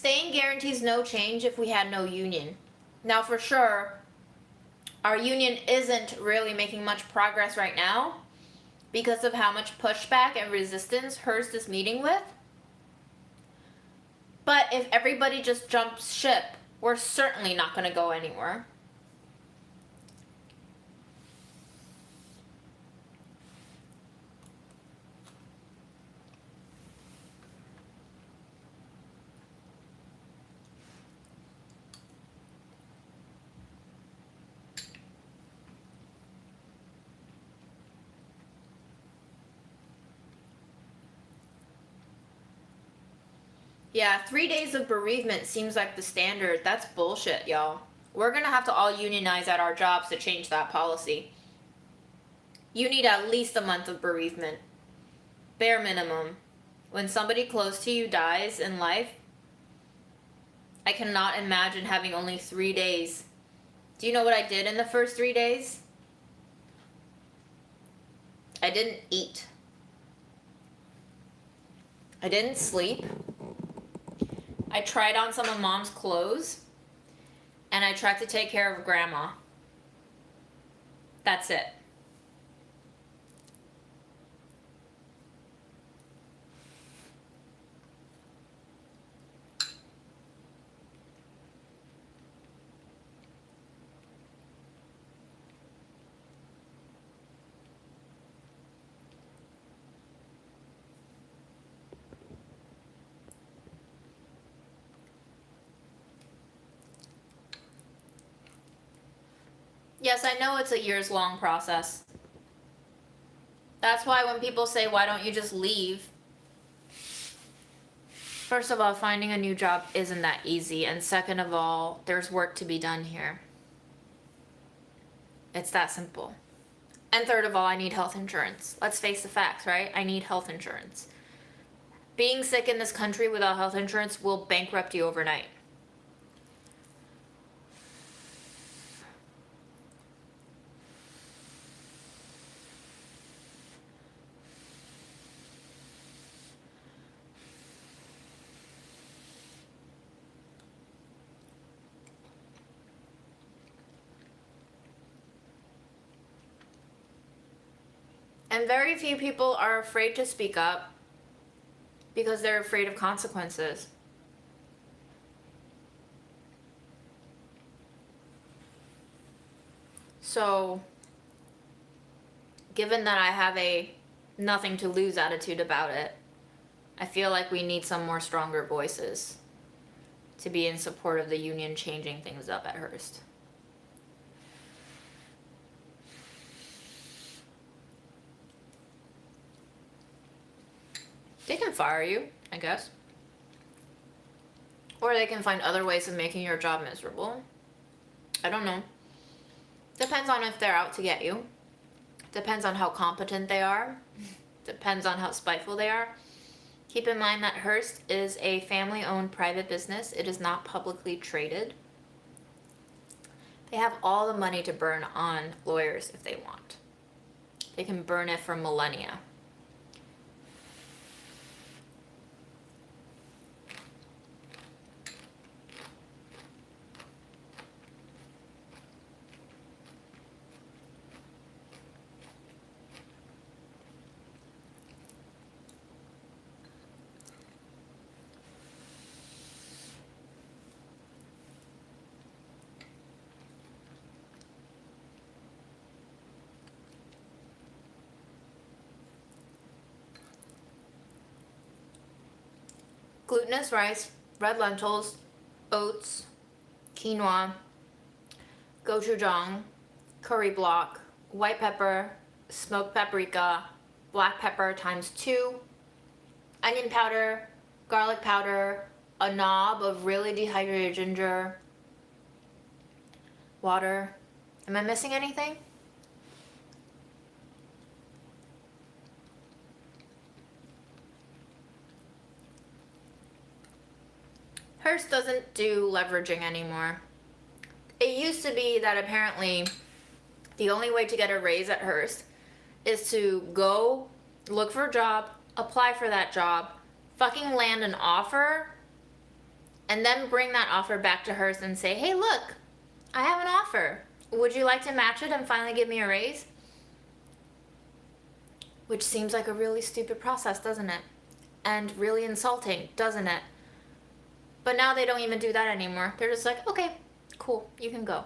staying guarantees no change if we had no union. Now, for sure, our union isn't really making much progress right now because of how much pushback and resistance Hearst is meeting with. But if everybody just jumps ship, we're certainly not going to go anywhere. Yeah, 3 days of bereavement seems like the standard. That's bullshit, y'all. We're gonna have to all unionize at our jobs to change that policy. You need at least a month of bereavement. Bare minimum. When somebody close to you dies in life, I cannot imagine having only 3 days. Do you know what I did in the first 3 days? I didn't eat. I didn't sleep. I tried on some of Mom's clothes, and I tried to take care of Grandma. That's it. Yes, I know it's a years-long process. That's why when people say, why don't you just leave? First of all, finding a new job isn't that easy. And second of all, there's work to be done here. It's that simple. And third of all, I need health insurance. Let's face the facts, right? I need health insurance. Being sick in this country without health insurance will bankrupt you overnight. And very few people are afraid to speak up because they're afraid of consequences. So, given that I have a nothing to lose attitude about it, I feel like we need some more stronger voices to be in support of the union changing things up at Hearst. They can fire you, I guess. Or they can find other ways of making your job miserable. I don't know. Depends on if they're out to get you. Depends on how competent they are. Depends on how spiteful they are. Keep in mind that Hearst is a family-owned private business. It is not publicly traded. They have all the money to burn on lawyers if they want. They can burn it for millennia. Glutinous rice, red lentils, oats, quinoa, gochujang, curry block, white pepper, smoked paprika, black pepper ×2, onion powder, garlic powder, a knob of really dehydrated ginger, water. Am I missing anything? Hearst doesn't do leveraging anymore. It used to be that apparently the only way to get a raise at Hearst is to go look for a job, apply for that job, fucking land an offer, and then bring that offer back to Hearst and say, hey, look, I have an offer. Would you like to match it and finally give me a raise? Which seems like a really stupid process, doesn't it? And really insulting, doesn't it? But now they don't even do that anymore. They're just like, okay, cool, you can go.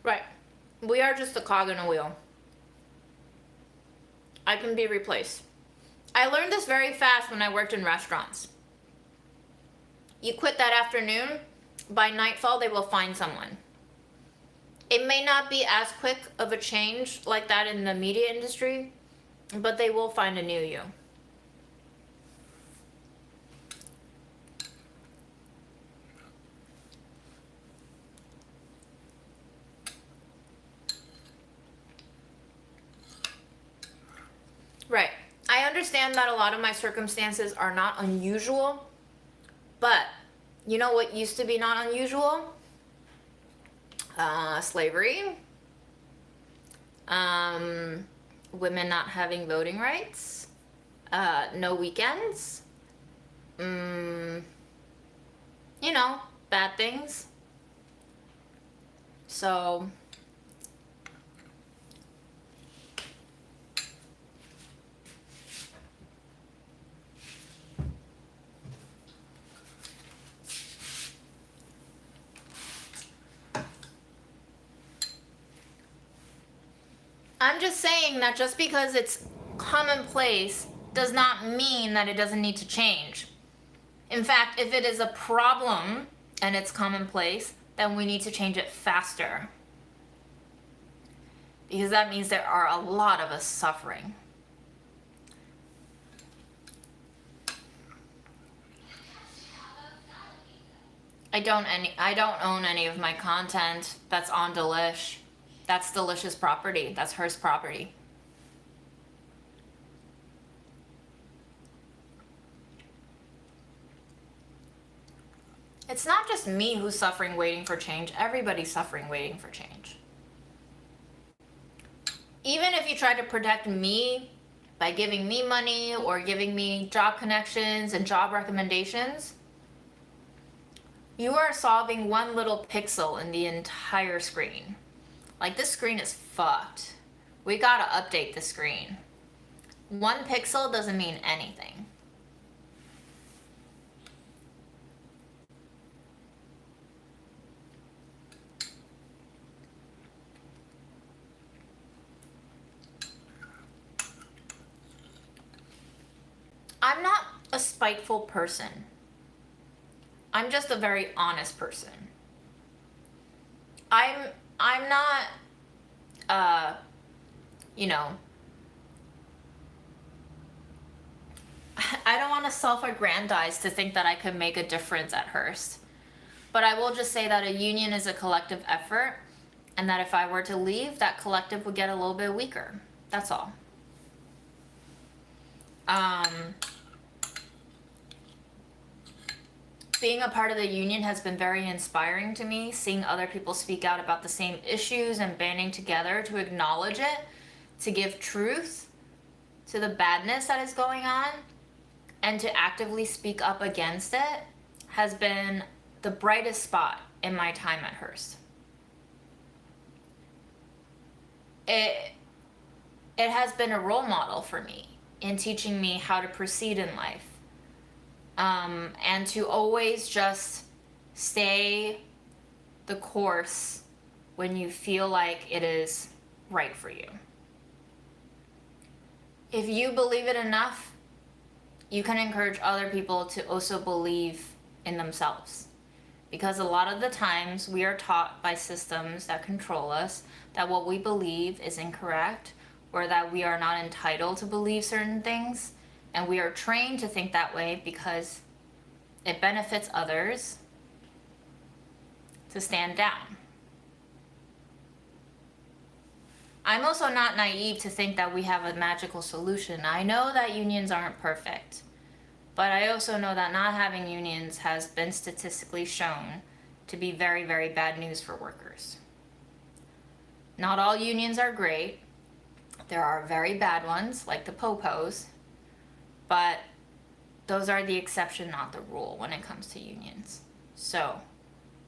Right. We are just a cog in a wheel. I can be replaced. I learned this very fast when I worked in restaurants. You quit that afternoon, by nightfall they will find someone. It may not be as quick of a change like that in the media industry, but they will find a new you. Right. I understand that a lot of my circumstances are not unusual, but you know what used to be not unusual? Slavery. Women not having voting rights. No weekends. You know, bad things. So... I'm just saying that just because it's commonplace does not mean that it doesn't need to change. In fact, if it is a problem and it's commonplace, then we need to change it faster. Because that means there are a lot of us suffering. I don't own any of my content that's on Delish. That's Delicious property. That's Hearst property. It's not just me who's suffering waiting for change. Everybody's suffering waiting for change. Even if you try to protect me by giving me money or giving me job connections and job recommendations, you are solving one little pixel in the entire screen. Like, this screen is fucked. We gotta update the screen. One pixel doesn't mean anything. I'm not a spiteful person. I'm just a very honest person. I'm not, you know, I don't want to self-aggrandize to think that I could make a difference at Hearst. But I will just say that a union is a collective effort, and that if I were to leave, that collective would get a little bit weaker. That's all. Being a part of the union has been very inspiring to me, seeing other people speak out about the same issues and banding together to acknowledge it, to give truth to the badness that is going on, and to actively speak up against it has been the brightest spot in my time at Hearst. It has been a role model for me in teaching me how to proceed in life. And to always just stay the course when you feel like it is right for you. If you believe it enough, you can encourage other people to also believe in themselves. Because a lot of the times we are taught by systems that control us that what we believe is incorrect, or that we are not entitled to believe certain things. And we are trained to think that way because it benefits others to stand down. I'm also not naive to think that we have a magical solution. I know that unions aren't perfect, but I also know that not having unions has been statistically shown to be very, very bad news for workers. Not all unions are great. There are very bad ones, like the Popos, but those are the exception, not the rule, when it comes to unions. So,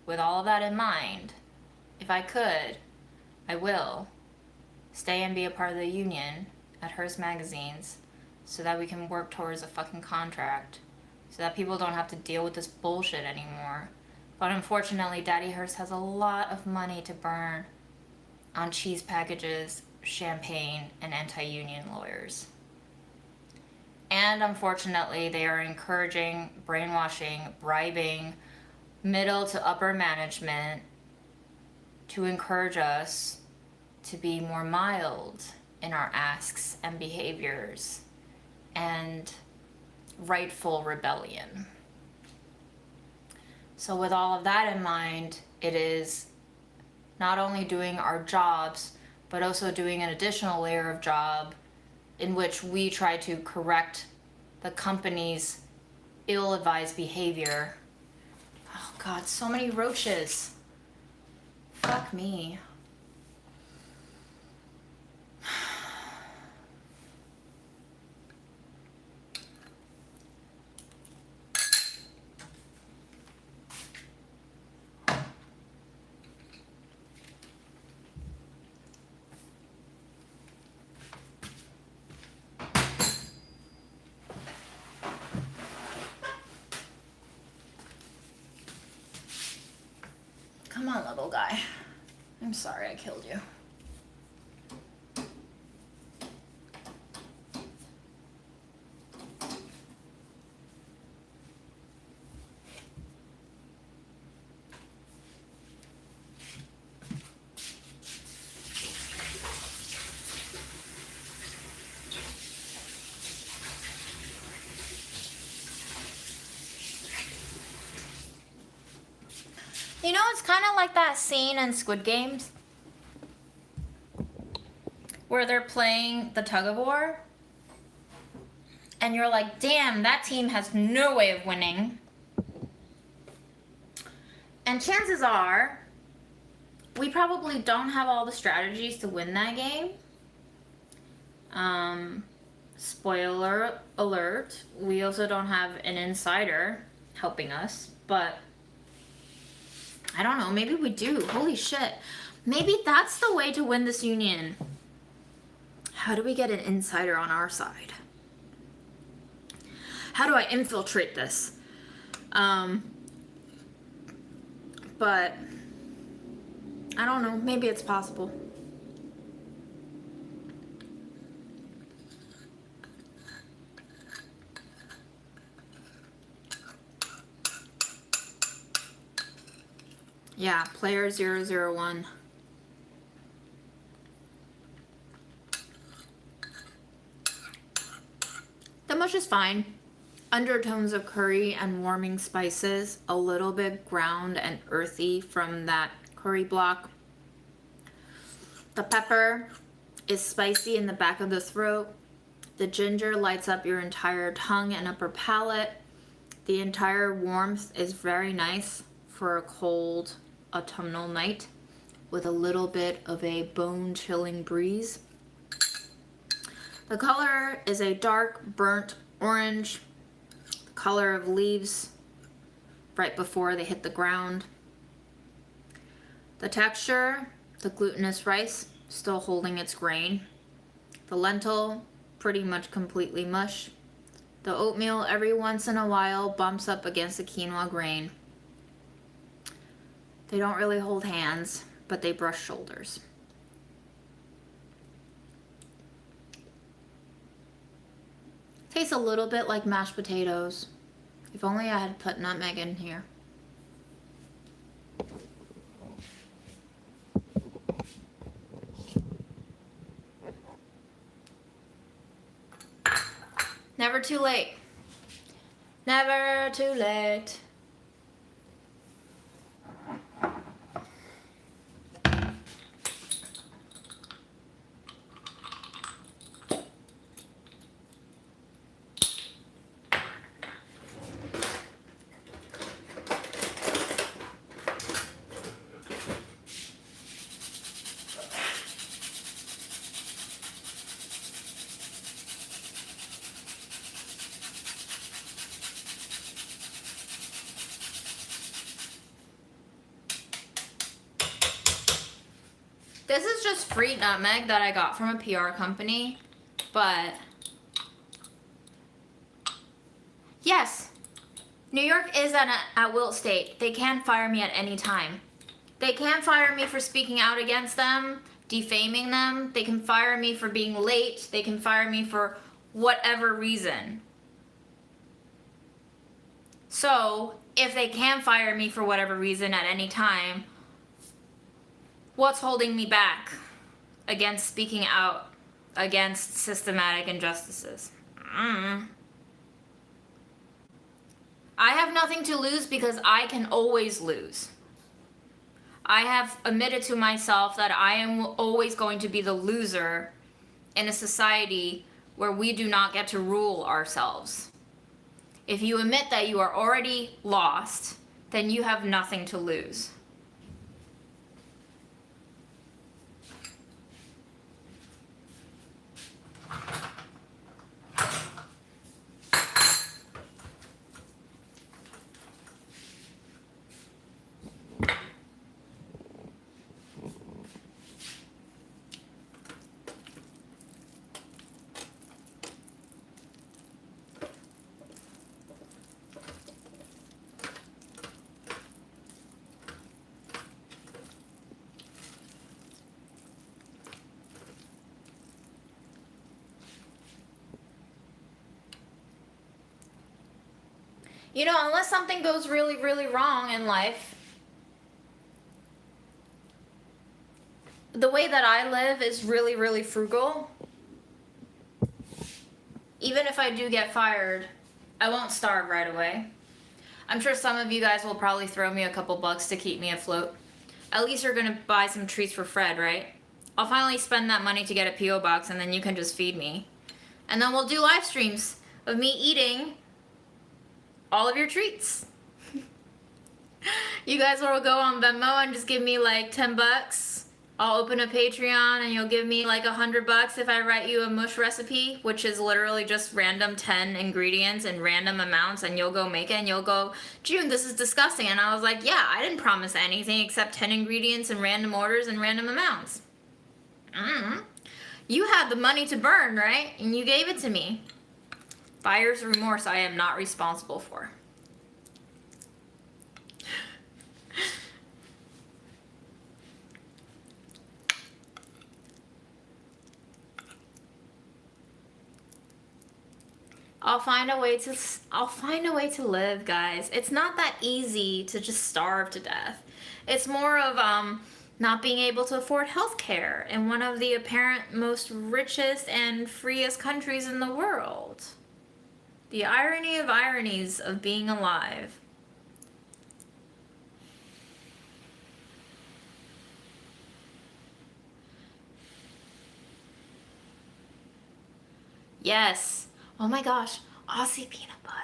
with all of that in mind, if I could, I will stay and be a part of the union at Hearst Magazines so that we can work towards a fucking contract, so that people don't have to deal with this bullshit anymore. But unfortunately, Daddy Hearst has a lot of money to burn on cheese packages, champagne, and anti-union lawyers. And unfortunately, they are encouraging, brainwashing, bribing middle to upper management to encourage us to be more mild in our asks and behaviors and rightful rebellion. So with all of that in mind, it is not only doing our jobs, but also doing an additional layer of job in which we try to correct the company's ill-advised behavior. Oh God, so many roaches. Fuck me. Come on, little guy. I'm sorry I killed you. You know, it's kind of like that scene in Squid Games where they're playing the tug of war and you're like, damn, that team has no way of winning. And chances are we probably don't have all the strategies to win that game. Spoiler alert, we also don't have an insider helping us, but I don't know, maybe we do. Holy shit. Maybe that's the way to win this union. How do we get an insider on our side? How do I infiltrate this? But I don't know, maybe it's possible. Yeah, player 001. The mush is fine. Undertones of curry and warming spices, a little bit ground and earthy from that curry block. The pepper is spicy in the back of the throat. The ginger lights up your entire tongue and upper palate. The entire warmth is very nice for a cold autumnal night with a little bit of a bone-chilling breeze. The color is a dark burnt orange, the color of leaves right before they hit the ground. The texture, the glutinous rice still holding its grain. The lentil pretty much completely mush. The oatmeal every once in a while bumps up against the quinoa grain. They don't really hold hands, but they brush shoulders. Tastes a little bit like mashed potatoes. If only I had put nutmeg in here. Never too late. Never too late. free nutmeg that I got from a PR company, but yes, New York is an at-will state. They can fire me at any time. They can fire me for speaking out against them, defaming them. They can fire me for being late. They can fire me for whatever reason. So, if they can fire me for whatever reason at any time, what's holding me back against speaking out against systematic injustices? I have nothing to lose because I can always lose. I have admitted to myself that I am always going to be the loser in a society where we do not get to rule ourselves. If you admit that you are already lost, then you have nothing to lose. You know, unless something goes really, really wrong in life, the way that I live is really, really frugal. Even if I do get fired, I won't starve right away. I'm sure some of you guys will probably throw me a couple bucks to keep me afloat. At least you're gonna buy some treats for Fred, right? I'll finally spend that money to get a P.O. box and then you can just feed me. And then we'll do live streams of me eating all of your treats. You guys will go on Venmo and just give me like 10 bucks. I'll open a Patreon and you'll give me like $100 if I write you a mush recipe, which is literally just random 10 ingredients and random amounts, and you'll go make it and you'll go, June, this is disgusting. And I was like, yeah, I didn't promise anything except 10 ingredients and random orders and random amounts. You had the money to burn, right? And you gave it to me. Buyer's remorse I am not responsible for. I'll find a way to live, guys. It's not that easy to just starve to death. It's more of not being able to afford healthcare in one of the apparent most richest and freest countries in the world. The irony of ironies of being alive. Yes. Oh my gosh, Aussie peanut butter.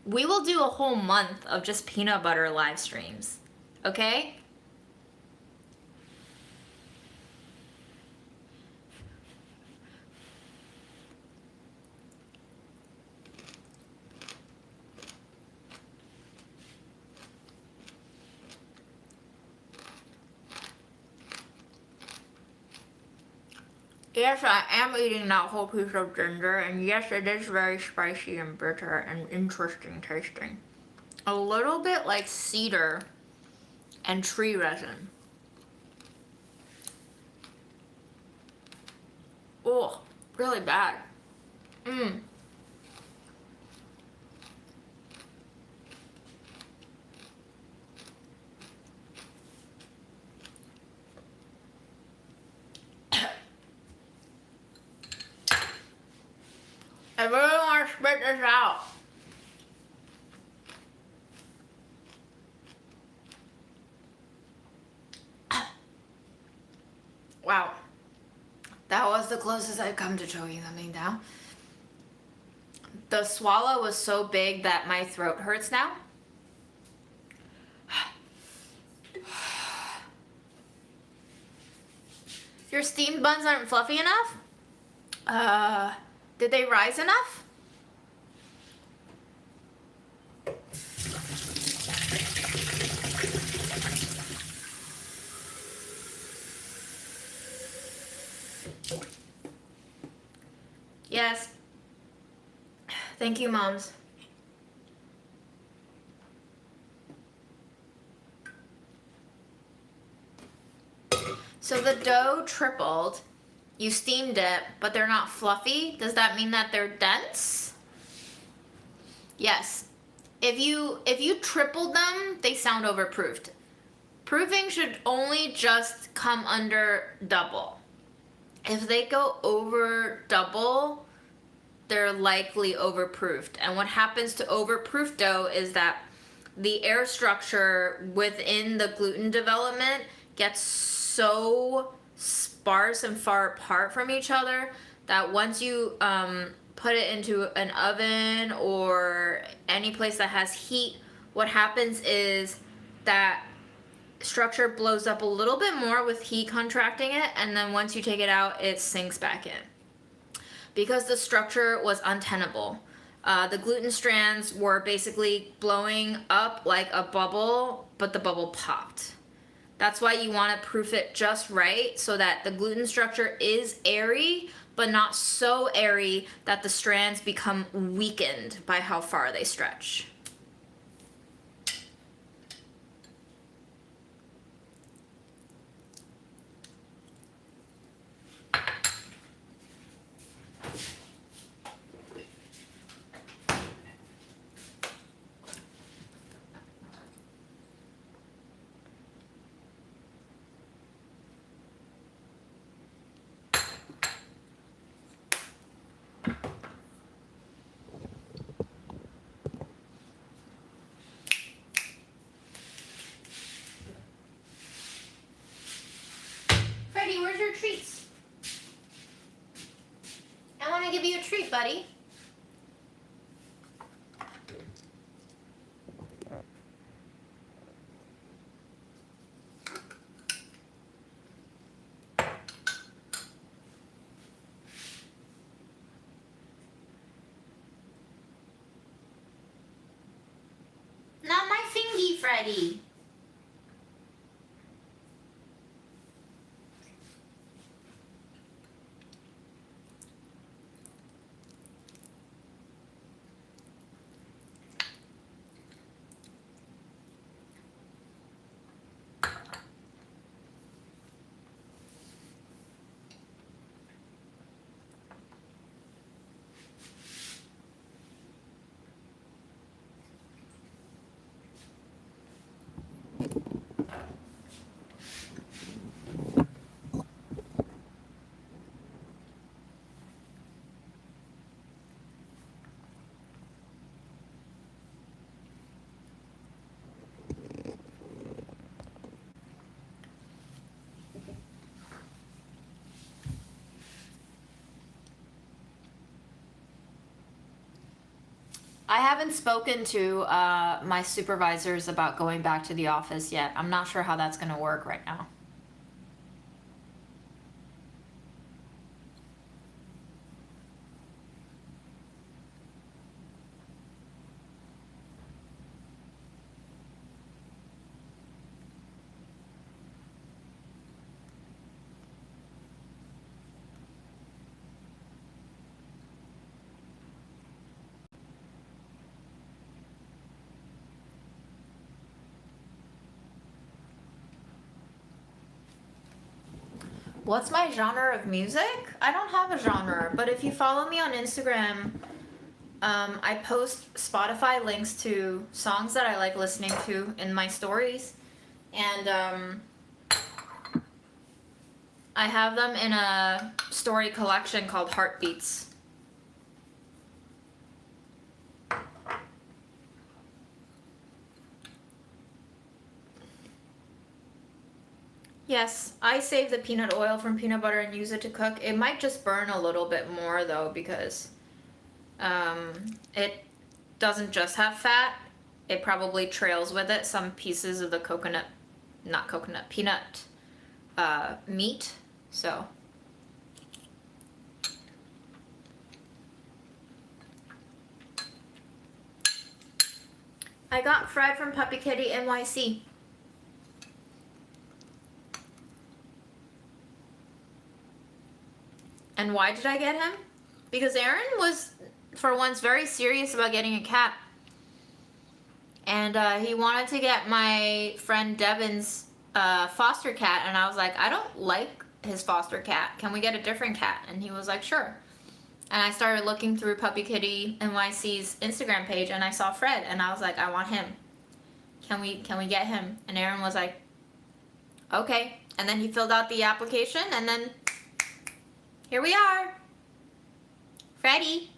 We will do a whole month of just peanut butter live streams, okay? Yes, I am eating that whole piece of ginger, and yes, it is very spicy and bitter and interesting tasting. A little bit like cedar and tree resin. Oh, really bad. I really want to spit this out. Wow. That was the closest I've come to choking something down. The swallow was so big that my throat hurts now. Your steamed buns aren't fluffy enough? Did they rise enough? Yes. Thank you, moms. So the dough tripled. You steamed it, but they're not fluffy. Does that mean that they're dense? Yes. If you tripled them, they sound overproofed. Proofing should only just come under double. If they go over double, they're likely overproofed. And what happens to overproofed dough is that the air structure within the gluten development gets so sparse and far apart from each other that once you put it into an oven or any place that has heat, what happens is that structure blows up a little bit more with heat contracting it, and then once you take it out, it sinks back in because the structure was untenable. The gluten strands were basically blowing up like a bubble, but the bubble popped. That's why you want to proof it just right so that the gluten structure is airy, but not so airy that the strands become weakened by how far they stretch. Freddie, where's your treats? I want to give you a treat, buddy. Not my fingy, Freddie. I haven't spoken to my supervisors about going back to the office yet. I'm not sure how that's going to work right now. What's my genre of music? I don't have a genre, but if you follow me on Instagram, I post Spotify links to songs that I like listening to in my stories. And I have them in a story collection called Heartbeats. Yes, I save the peanut oil from peanut butter and use it to cook. It might just burn a little bit more though because it doesn't just have fat. It probably trails with it some pieces of the peanut meat. So. I got Fred from Puppy Kitty NYC. And why did I get him? because Aaron was, for once, very serious about getting a cat. And he wanted to get my friend Devin's foster cat, and I was like, I don't like his foster cat. Can we get a different cat? And he was like, sure. And I started looking through Puppy Kitty NYC's Instagram page, and I saw Fred, and I was like, I want him. Can we get him? And Aaron was like, okay. And then he filled out the application, and then here we are. Freddie.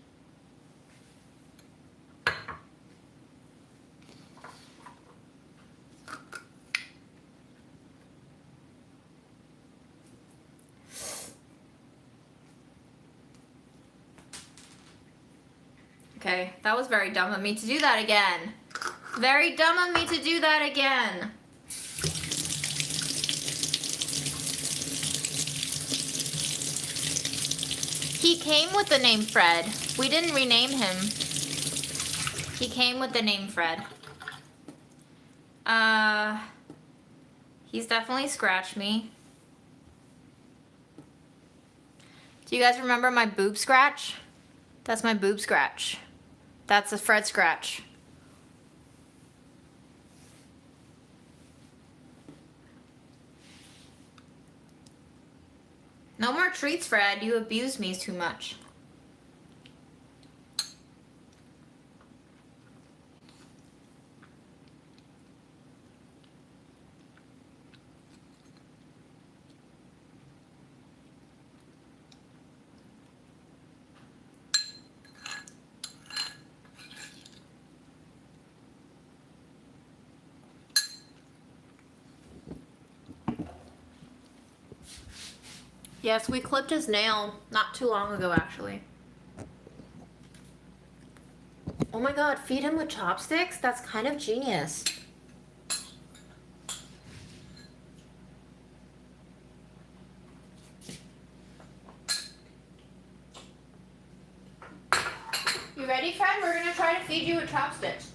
Okay, that was very dumb of me to do that again. Very dumb of me to do that again. He came with the name Fred. We didn't rename him. He came with the name Fred. He's definitely scratched me. Do you guys remember my boob scratch? That's my boob scratch. That's a Fred scratch. No more treats, Fred. You abuse me too much. Yes, we clipped his nail not too long ago, actually. Oh my god, feed him with chopsticks? That's kind of genius. You ready, Fred? We're gonna try to feed you with chopsticks.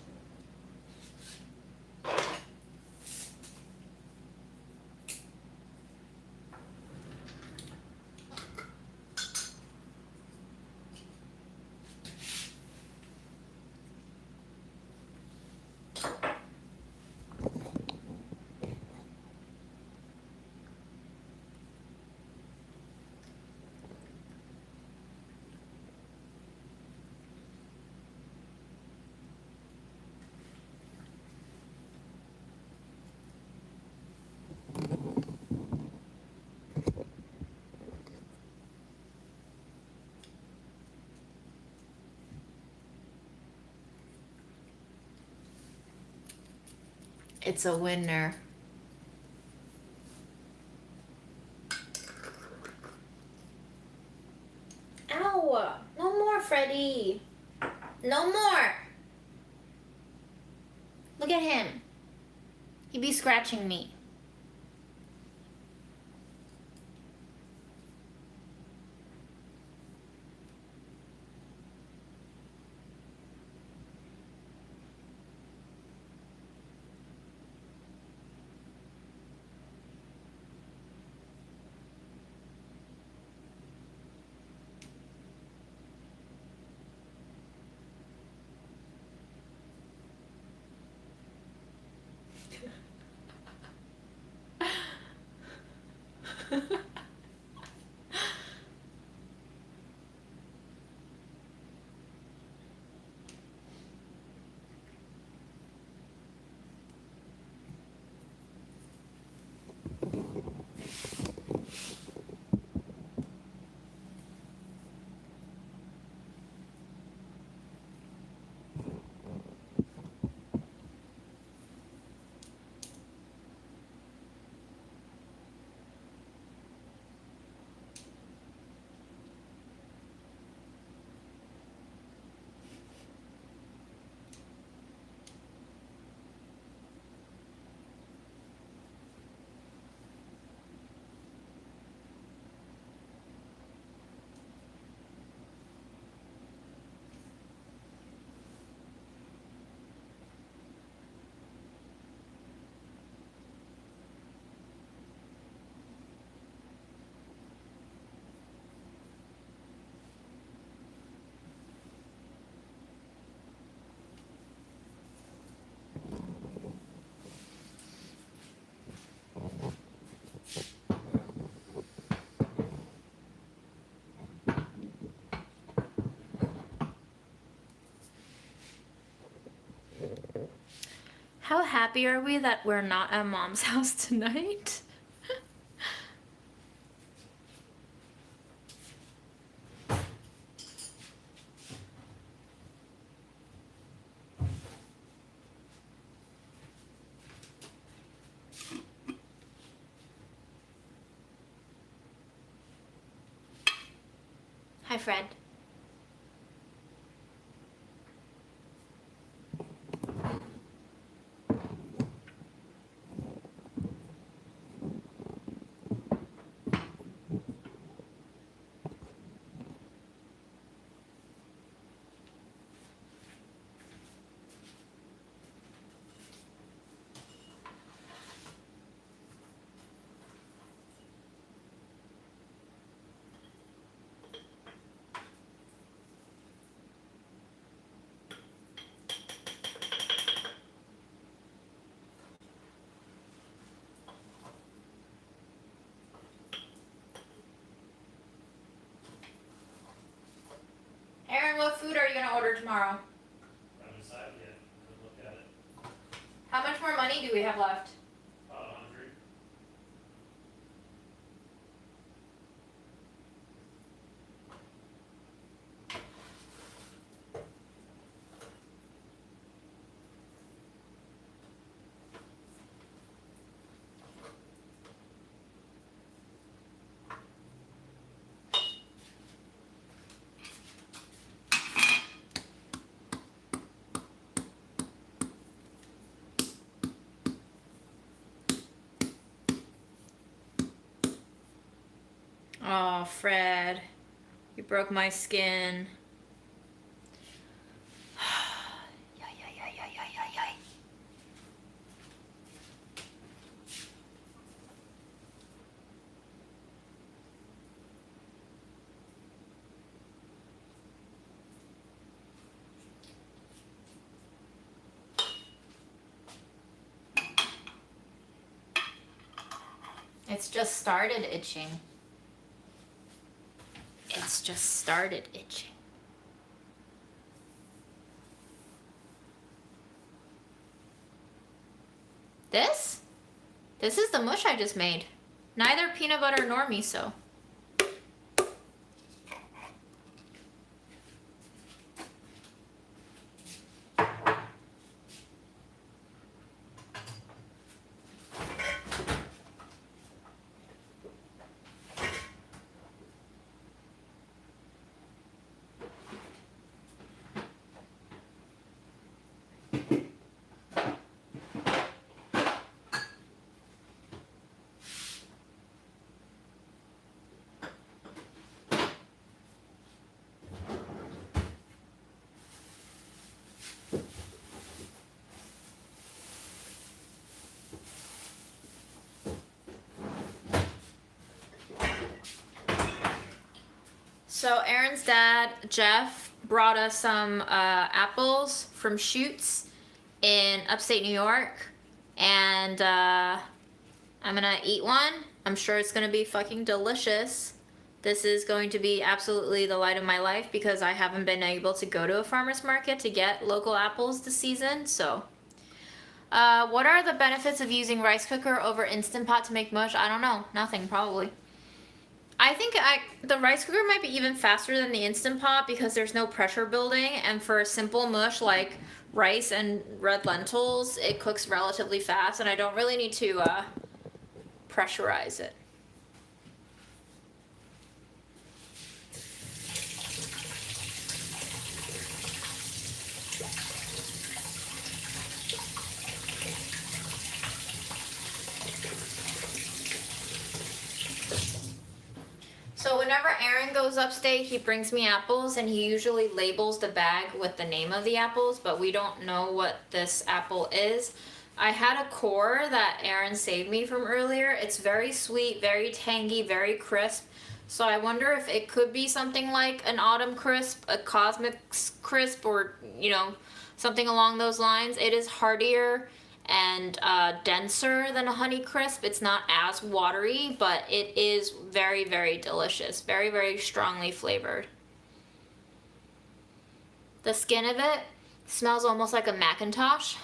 It's a winner. Ow! No more, Freddy. No more. Look at him. He be scratching me. How happy are we that we're not at Mom's house tonight? Hi, Fred. Aaron, what food are you gonna order tomorrow? Haven't decided yet. Haven't looked at it. How much more money do we have left? About 100. Oh, Fred, you broke my skin. Yay, yay, yay, yay, yay, yay, yay. It's just started itching. It's just started itching. This? This is the mush I just made. Neither peanut butter nor miso. So Aaron's dad, Jeff, brought us some apples from Shoots in upstate New York. And I'm gonna eat one. I'm sure it's gonna be fucking delicious. This is going to be absolutely the light of my life because I haven't been able to go to a farmer's market to get local apples this season. So, what are the benefits of using rice cooker over Instant Pot to make mush? I don't know. Nothing, probably. I think the rice cooker might be even faster than the Instant Pot because there's no pressure building, and for a simple mush like rice and red lentils, it cooks relatively fast, and I don't really need to pressurize it. So whenever Aaron goes upstate, he brings me apples, and he usually labels the bag with the name of the apples, but we don't know what this apple is. I had a core that Aaron saved me from earlier. It's very sweet, very tangy, very crisp. So I wonder if it could be something like an autumn crisp, a cosmic crisp, or, you know, something along those lines. It is heartier and denser than a Honey Crisp. It's not as watery, but it is very, very delicious. Very, very strongly flavored. The skin of it smells almost like a Macintosh.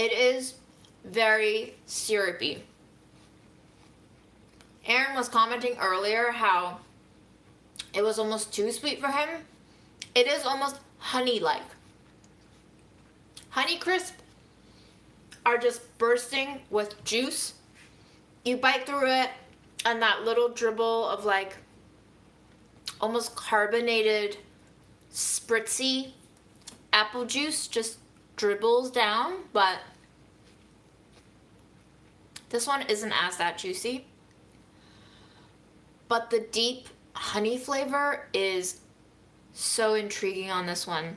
It is very syrupy. Aaron was commenting earlier how it was almost too sweet for him. It is almost honey-like. Honeycrisp are just bursting with juice. You bite through it and that little dribble of like almost carbonated, spritzy apple juice just dribbles down, but this one isn't as that juicy. But the deep honey flavor is so intriguing on this one.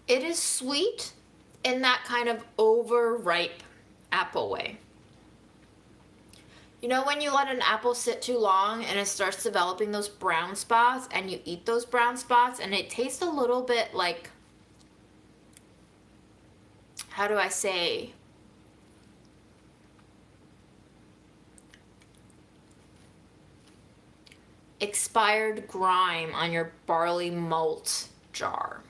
It is sweet in that kind of overripe apple way. You know when you let an apple sit too long and it starts developing those brown spots and you eat those brown spots and it tastes a little bit like, how do I say, expired grime on your barley malt jar.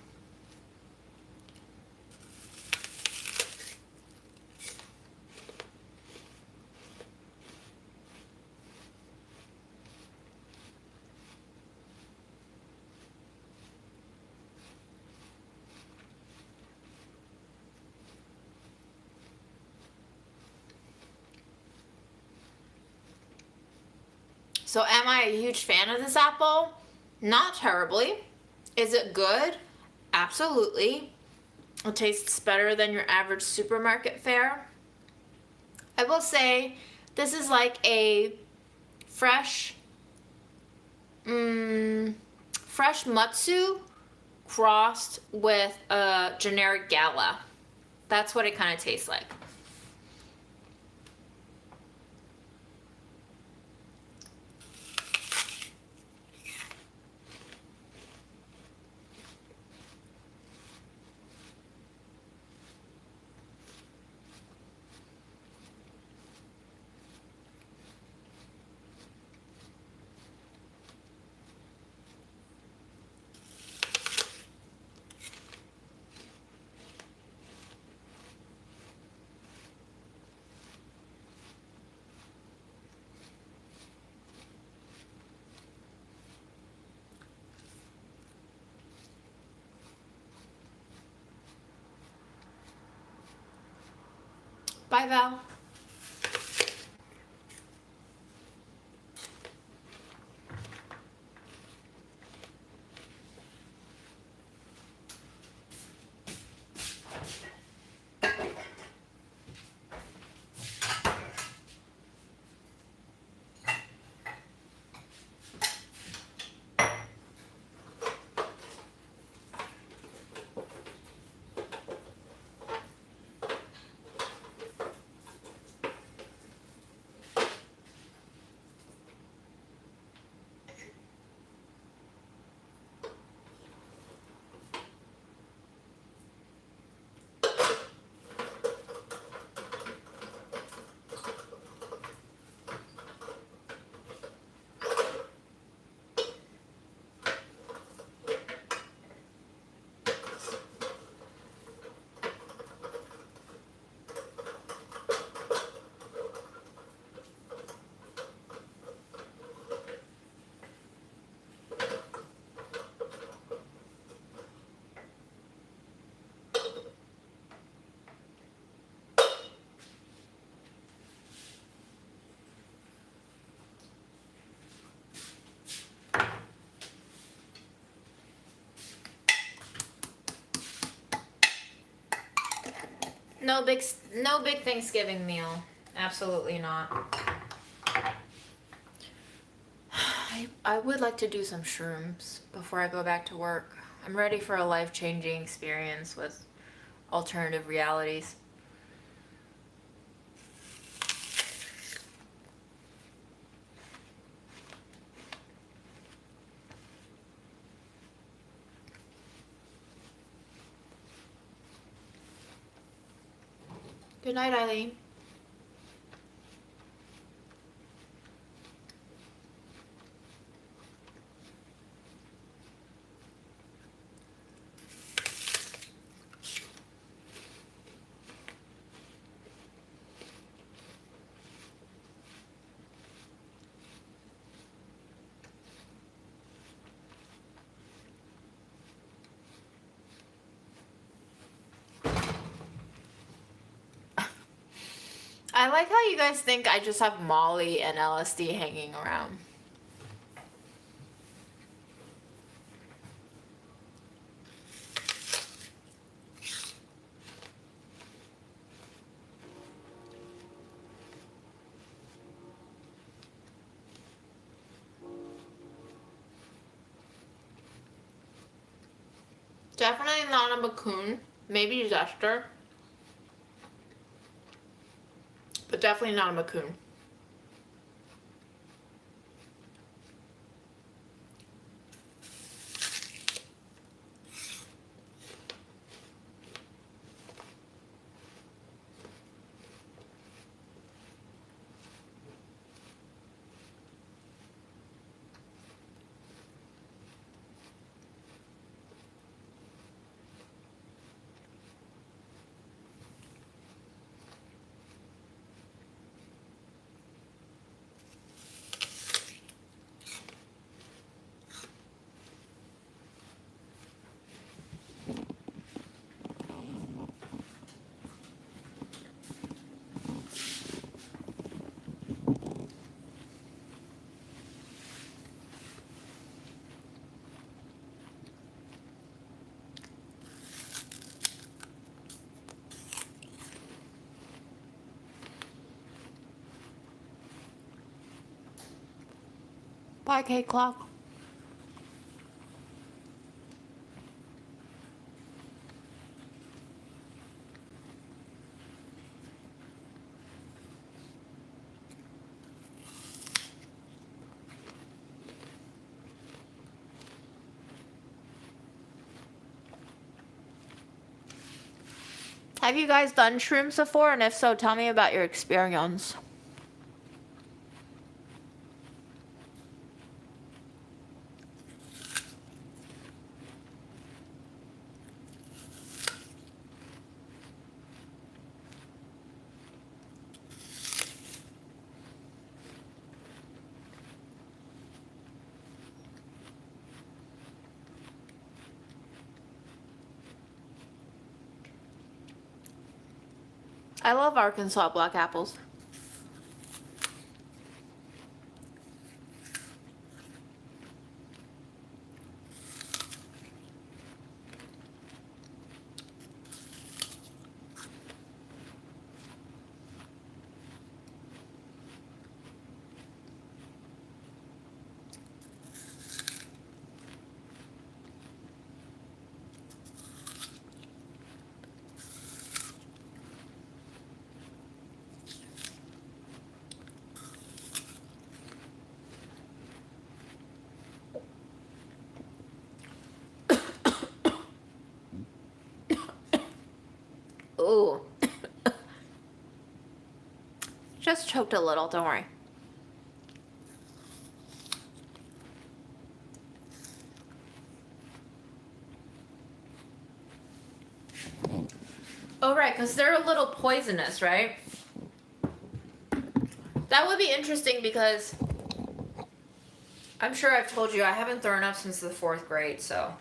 So am I a huge fan of this apple? Not terribly. Is it good? Absolutely. It tastes better than your average supermarket fare. I will say this is like a fresh Mutsu crossed with a generic Gala. That's what it kind of tastes like. Bye, Val. No big Thanksgiving meal. Absolutely not. I would like to do some shrooms before I go back to work. I'm ready for a life-changing experience with alternative realities. Good night, Eileen. I like how you guys think I just have Molly and LSD hanging around. Definitely not a Bakun. Maybe Zester. But definitely not a Bakun. Bye, Cake Clock. Have you guys done shrooms before? And if so, tell me about your experience. I love Arkansas black apples. Ooh. Just choked a little, don't worry. Oh, right, because they're a little poisonous, right? That would be interesting because I'm sure I've told you I haven't thrown up since the 4th grade, so.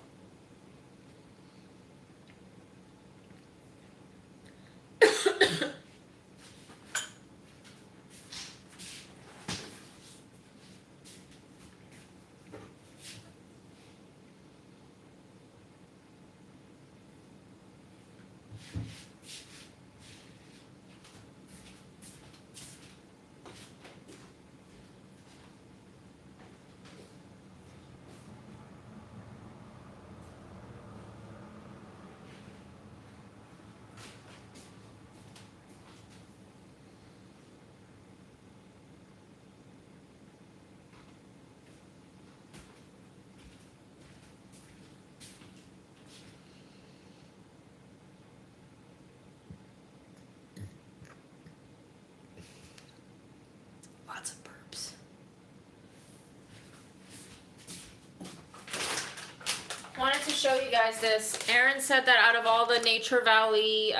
to show you guys this. Aaron said that out of all the Nature Valley,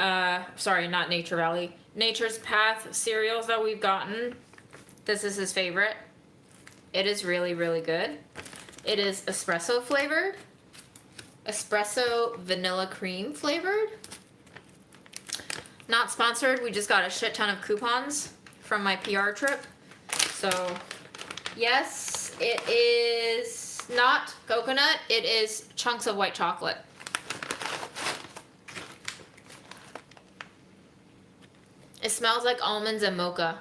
sorry, not Nature Valley, Nature's Path cereals that we've gotten, this is his favorite. It is really, really good. It is espresso flavored, espresso vanilla cream flavored. Not sponsored, we just got a shit ton of coupons from my PR trip. So, yes, it is not coconut, it is chunks of white chocolate. It smells like almonds and mocha.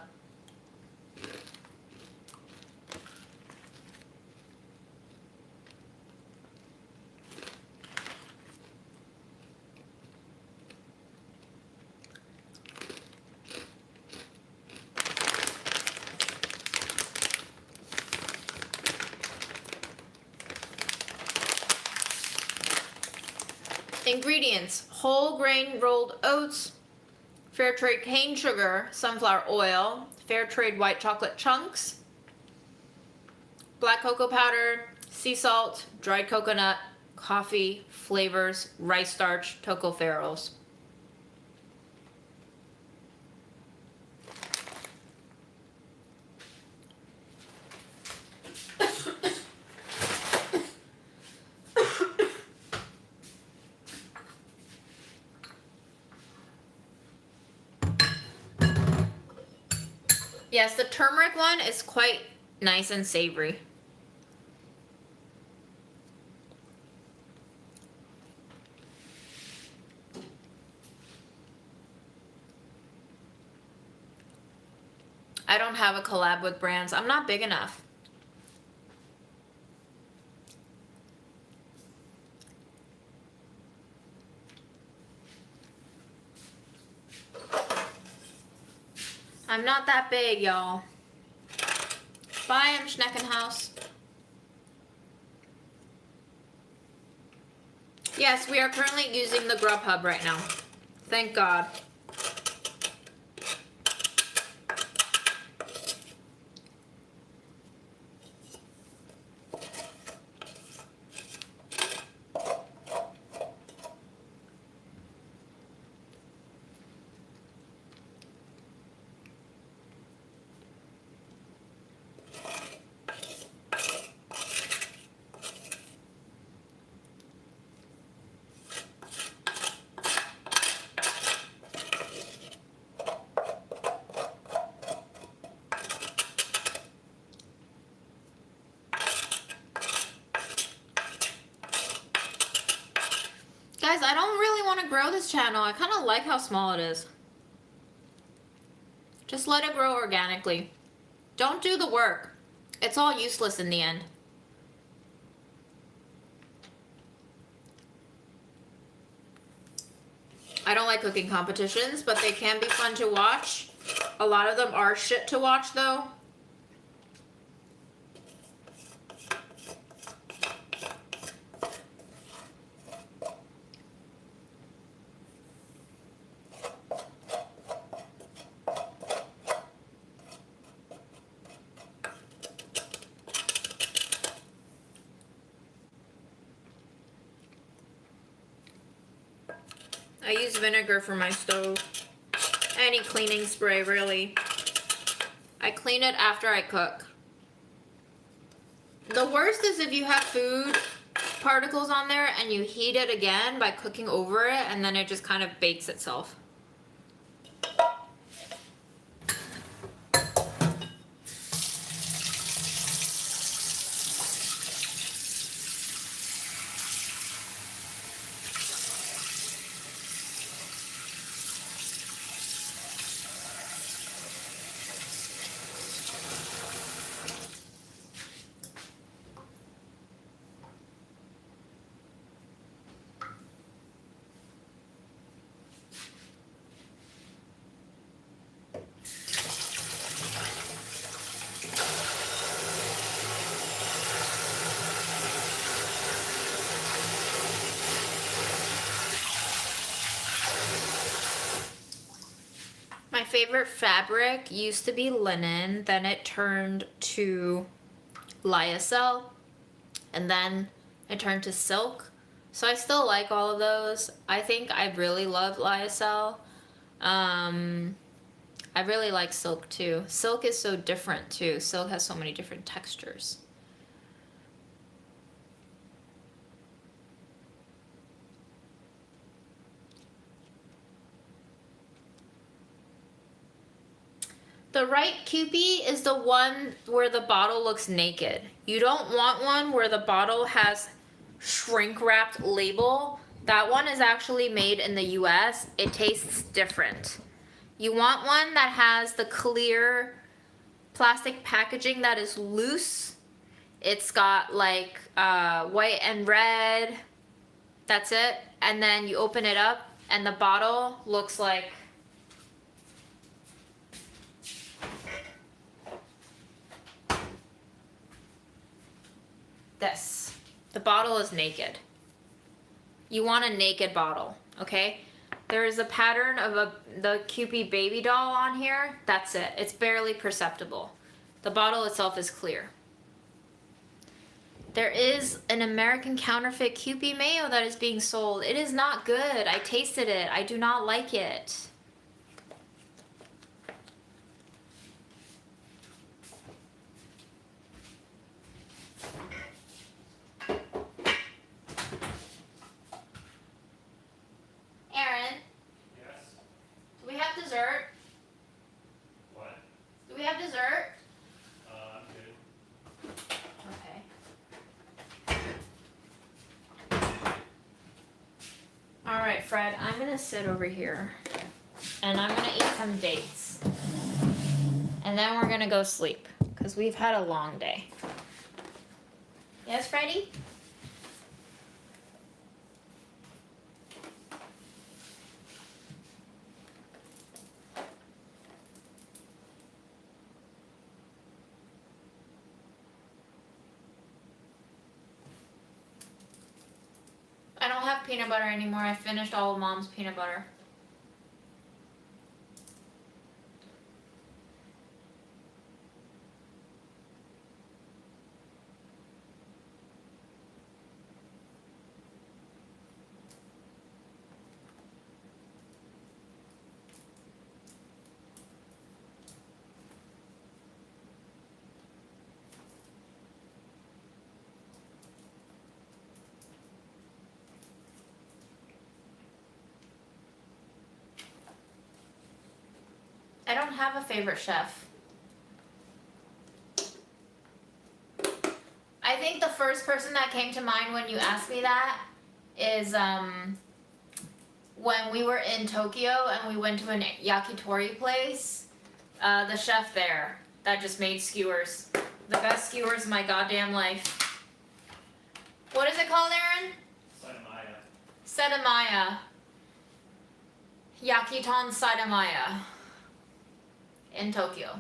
Ingredients: whole grain rolled oats, fair trade cane sugar, sunflower oil, fair trade white chocolate chunks, black cocoa powder, sea salt, dried coconut, coffee, flavors, rice starch, tocopherols. Yes, the turmeric one is quite nice and savory. I don't have a collab with brands. I'm not big enough. I'm not that big, y'all. Bye, I'm Schneckenhaus. Yes, we are currently using the Grubhub right now. Thank God. Guys, I don't really want to grow this channel. I kind of like how small it is. Just let it grow organically. Don't do the work. It's all useless in the end. I don't like cooking competitions, but they can be fun to watch. A lot of them are shit to watch though. I use vinegar for my stove. Any cleaning spray, really. I clean it after I cook. The worst is if you have food particles on there and you heat it again by cooking over it, and then it just kind of bakes itself. My favorite fabric used to be linen, then it turned to lyocell, and then it turned to silk, So I still like all of those. I think I really love lyocell. I really like silk too. Silk is so different too. Silk has so many different textures. The right Kewpie is the one where the bottle looks naked. You don't want one where the bottle has shrink wrapped label. That one is actually made in the US. It tastes different. You want one that has the clear plastic packaging that is loose. It's got like white and red. That's it. And then you open it up and the bottle looks like this. The bottle is naked. You want a naked bottle, okay? There is a pattern of the Kewpie baby doll on here. That's it. It's barely perceptible. The bottle itself is clear. There is an American counterfeit Kewpie mayo that is being sold. It is not good. I tasted it. I do not like it. Aaron, Yes? do we have dessert? What? Do we have dessert? I'm good. Okay. All right, Fred, I'm gonna sit over here and I'm gonna eat some dates. And then we're gonna go sleep because we've had a long day. Yes, Freddie? I don't have peanut butter anymore. I finished all of Mom's peanut butter. I don't have a favorite chef. I think the first person that came to mind when you asked me that is when we were in Tokyo and we went to an yakitori place. The chef there that just made skewers. The best skewers in my goddamn life. What is it called, Aaron? Satamaya. Sedamaya. Yakiton Sedamaya. In Tokyo.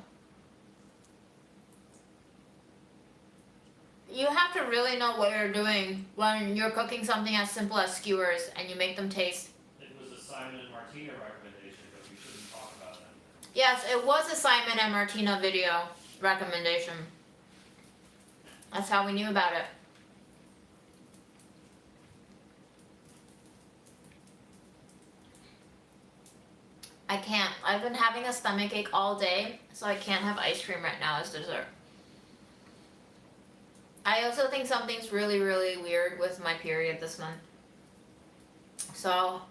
You have to really know what you're doing when you're cooking something as simple as skewers and you make them taste. It was a Simon and Martina recommendation, but we shouldn't talk about them. Yes, it was a Simon and Martina video recommendation. That's how we knew about it. I can't. I've been having a stomachache all day, so I can't have ice cream right now as dessert. I also think something's really, really weird with my period this month. So,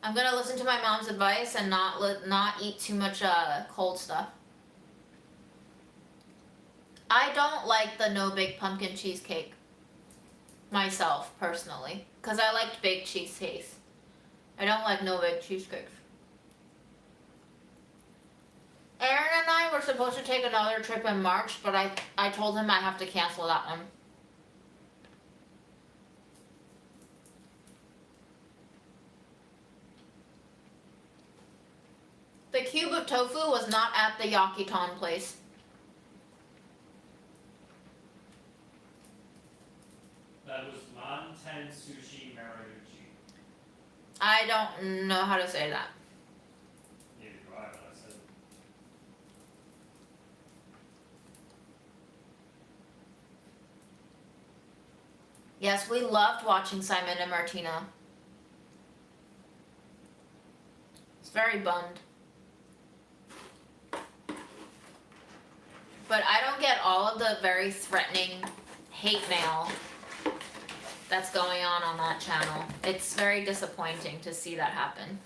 I'm gonna listen to my mom's advice and not eat too much cold stuff. I don't like the no bake pumpkin cheesecake myself personally, cause I liked baked cheesecakes. I don't like no bake cheesecakes. Aaron and I were supposed to take another trip in March, but I told him I have to cancel that one. The cube of tofu was not at the Yakiton place. That was Manten Sushi Maruyuchi. I don't know how to say that. Neither do I, but I said it. Yes, we loved watching Simon and Martina. It's very bummed. But I don't get all of the very threatening hate mail that's going on that channel. It's very disappointing to see that happen.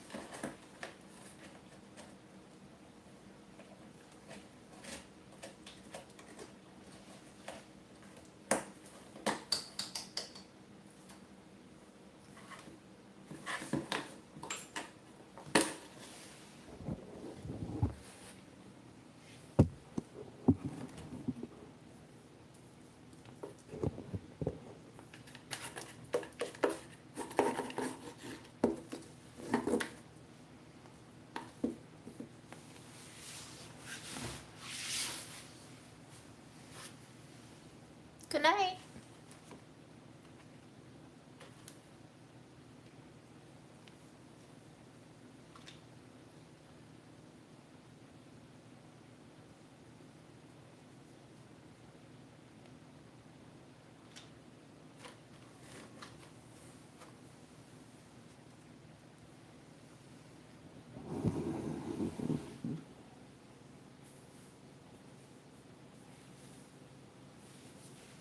Good night.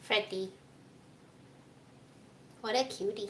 Freddie. What a cutie.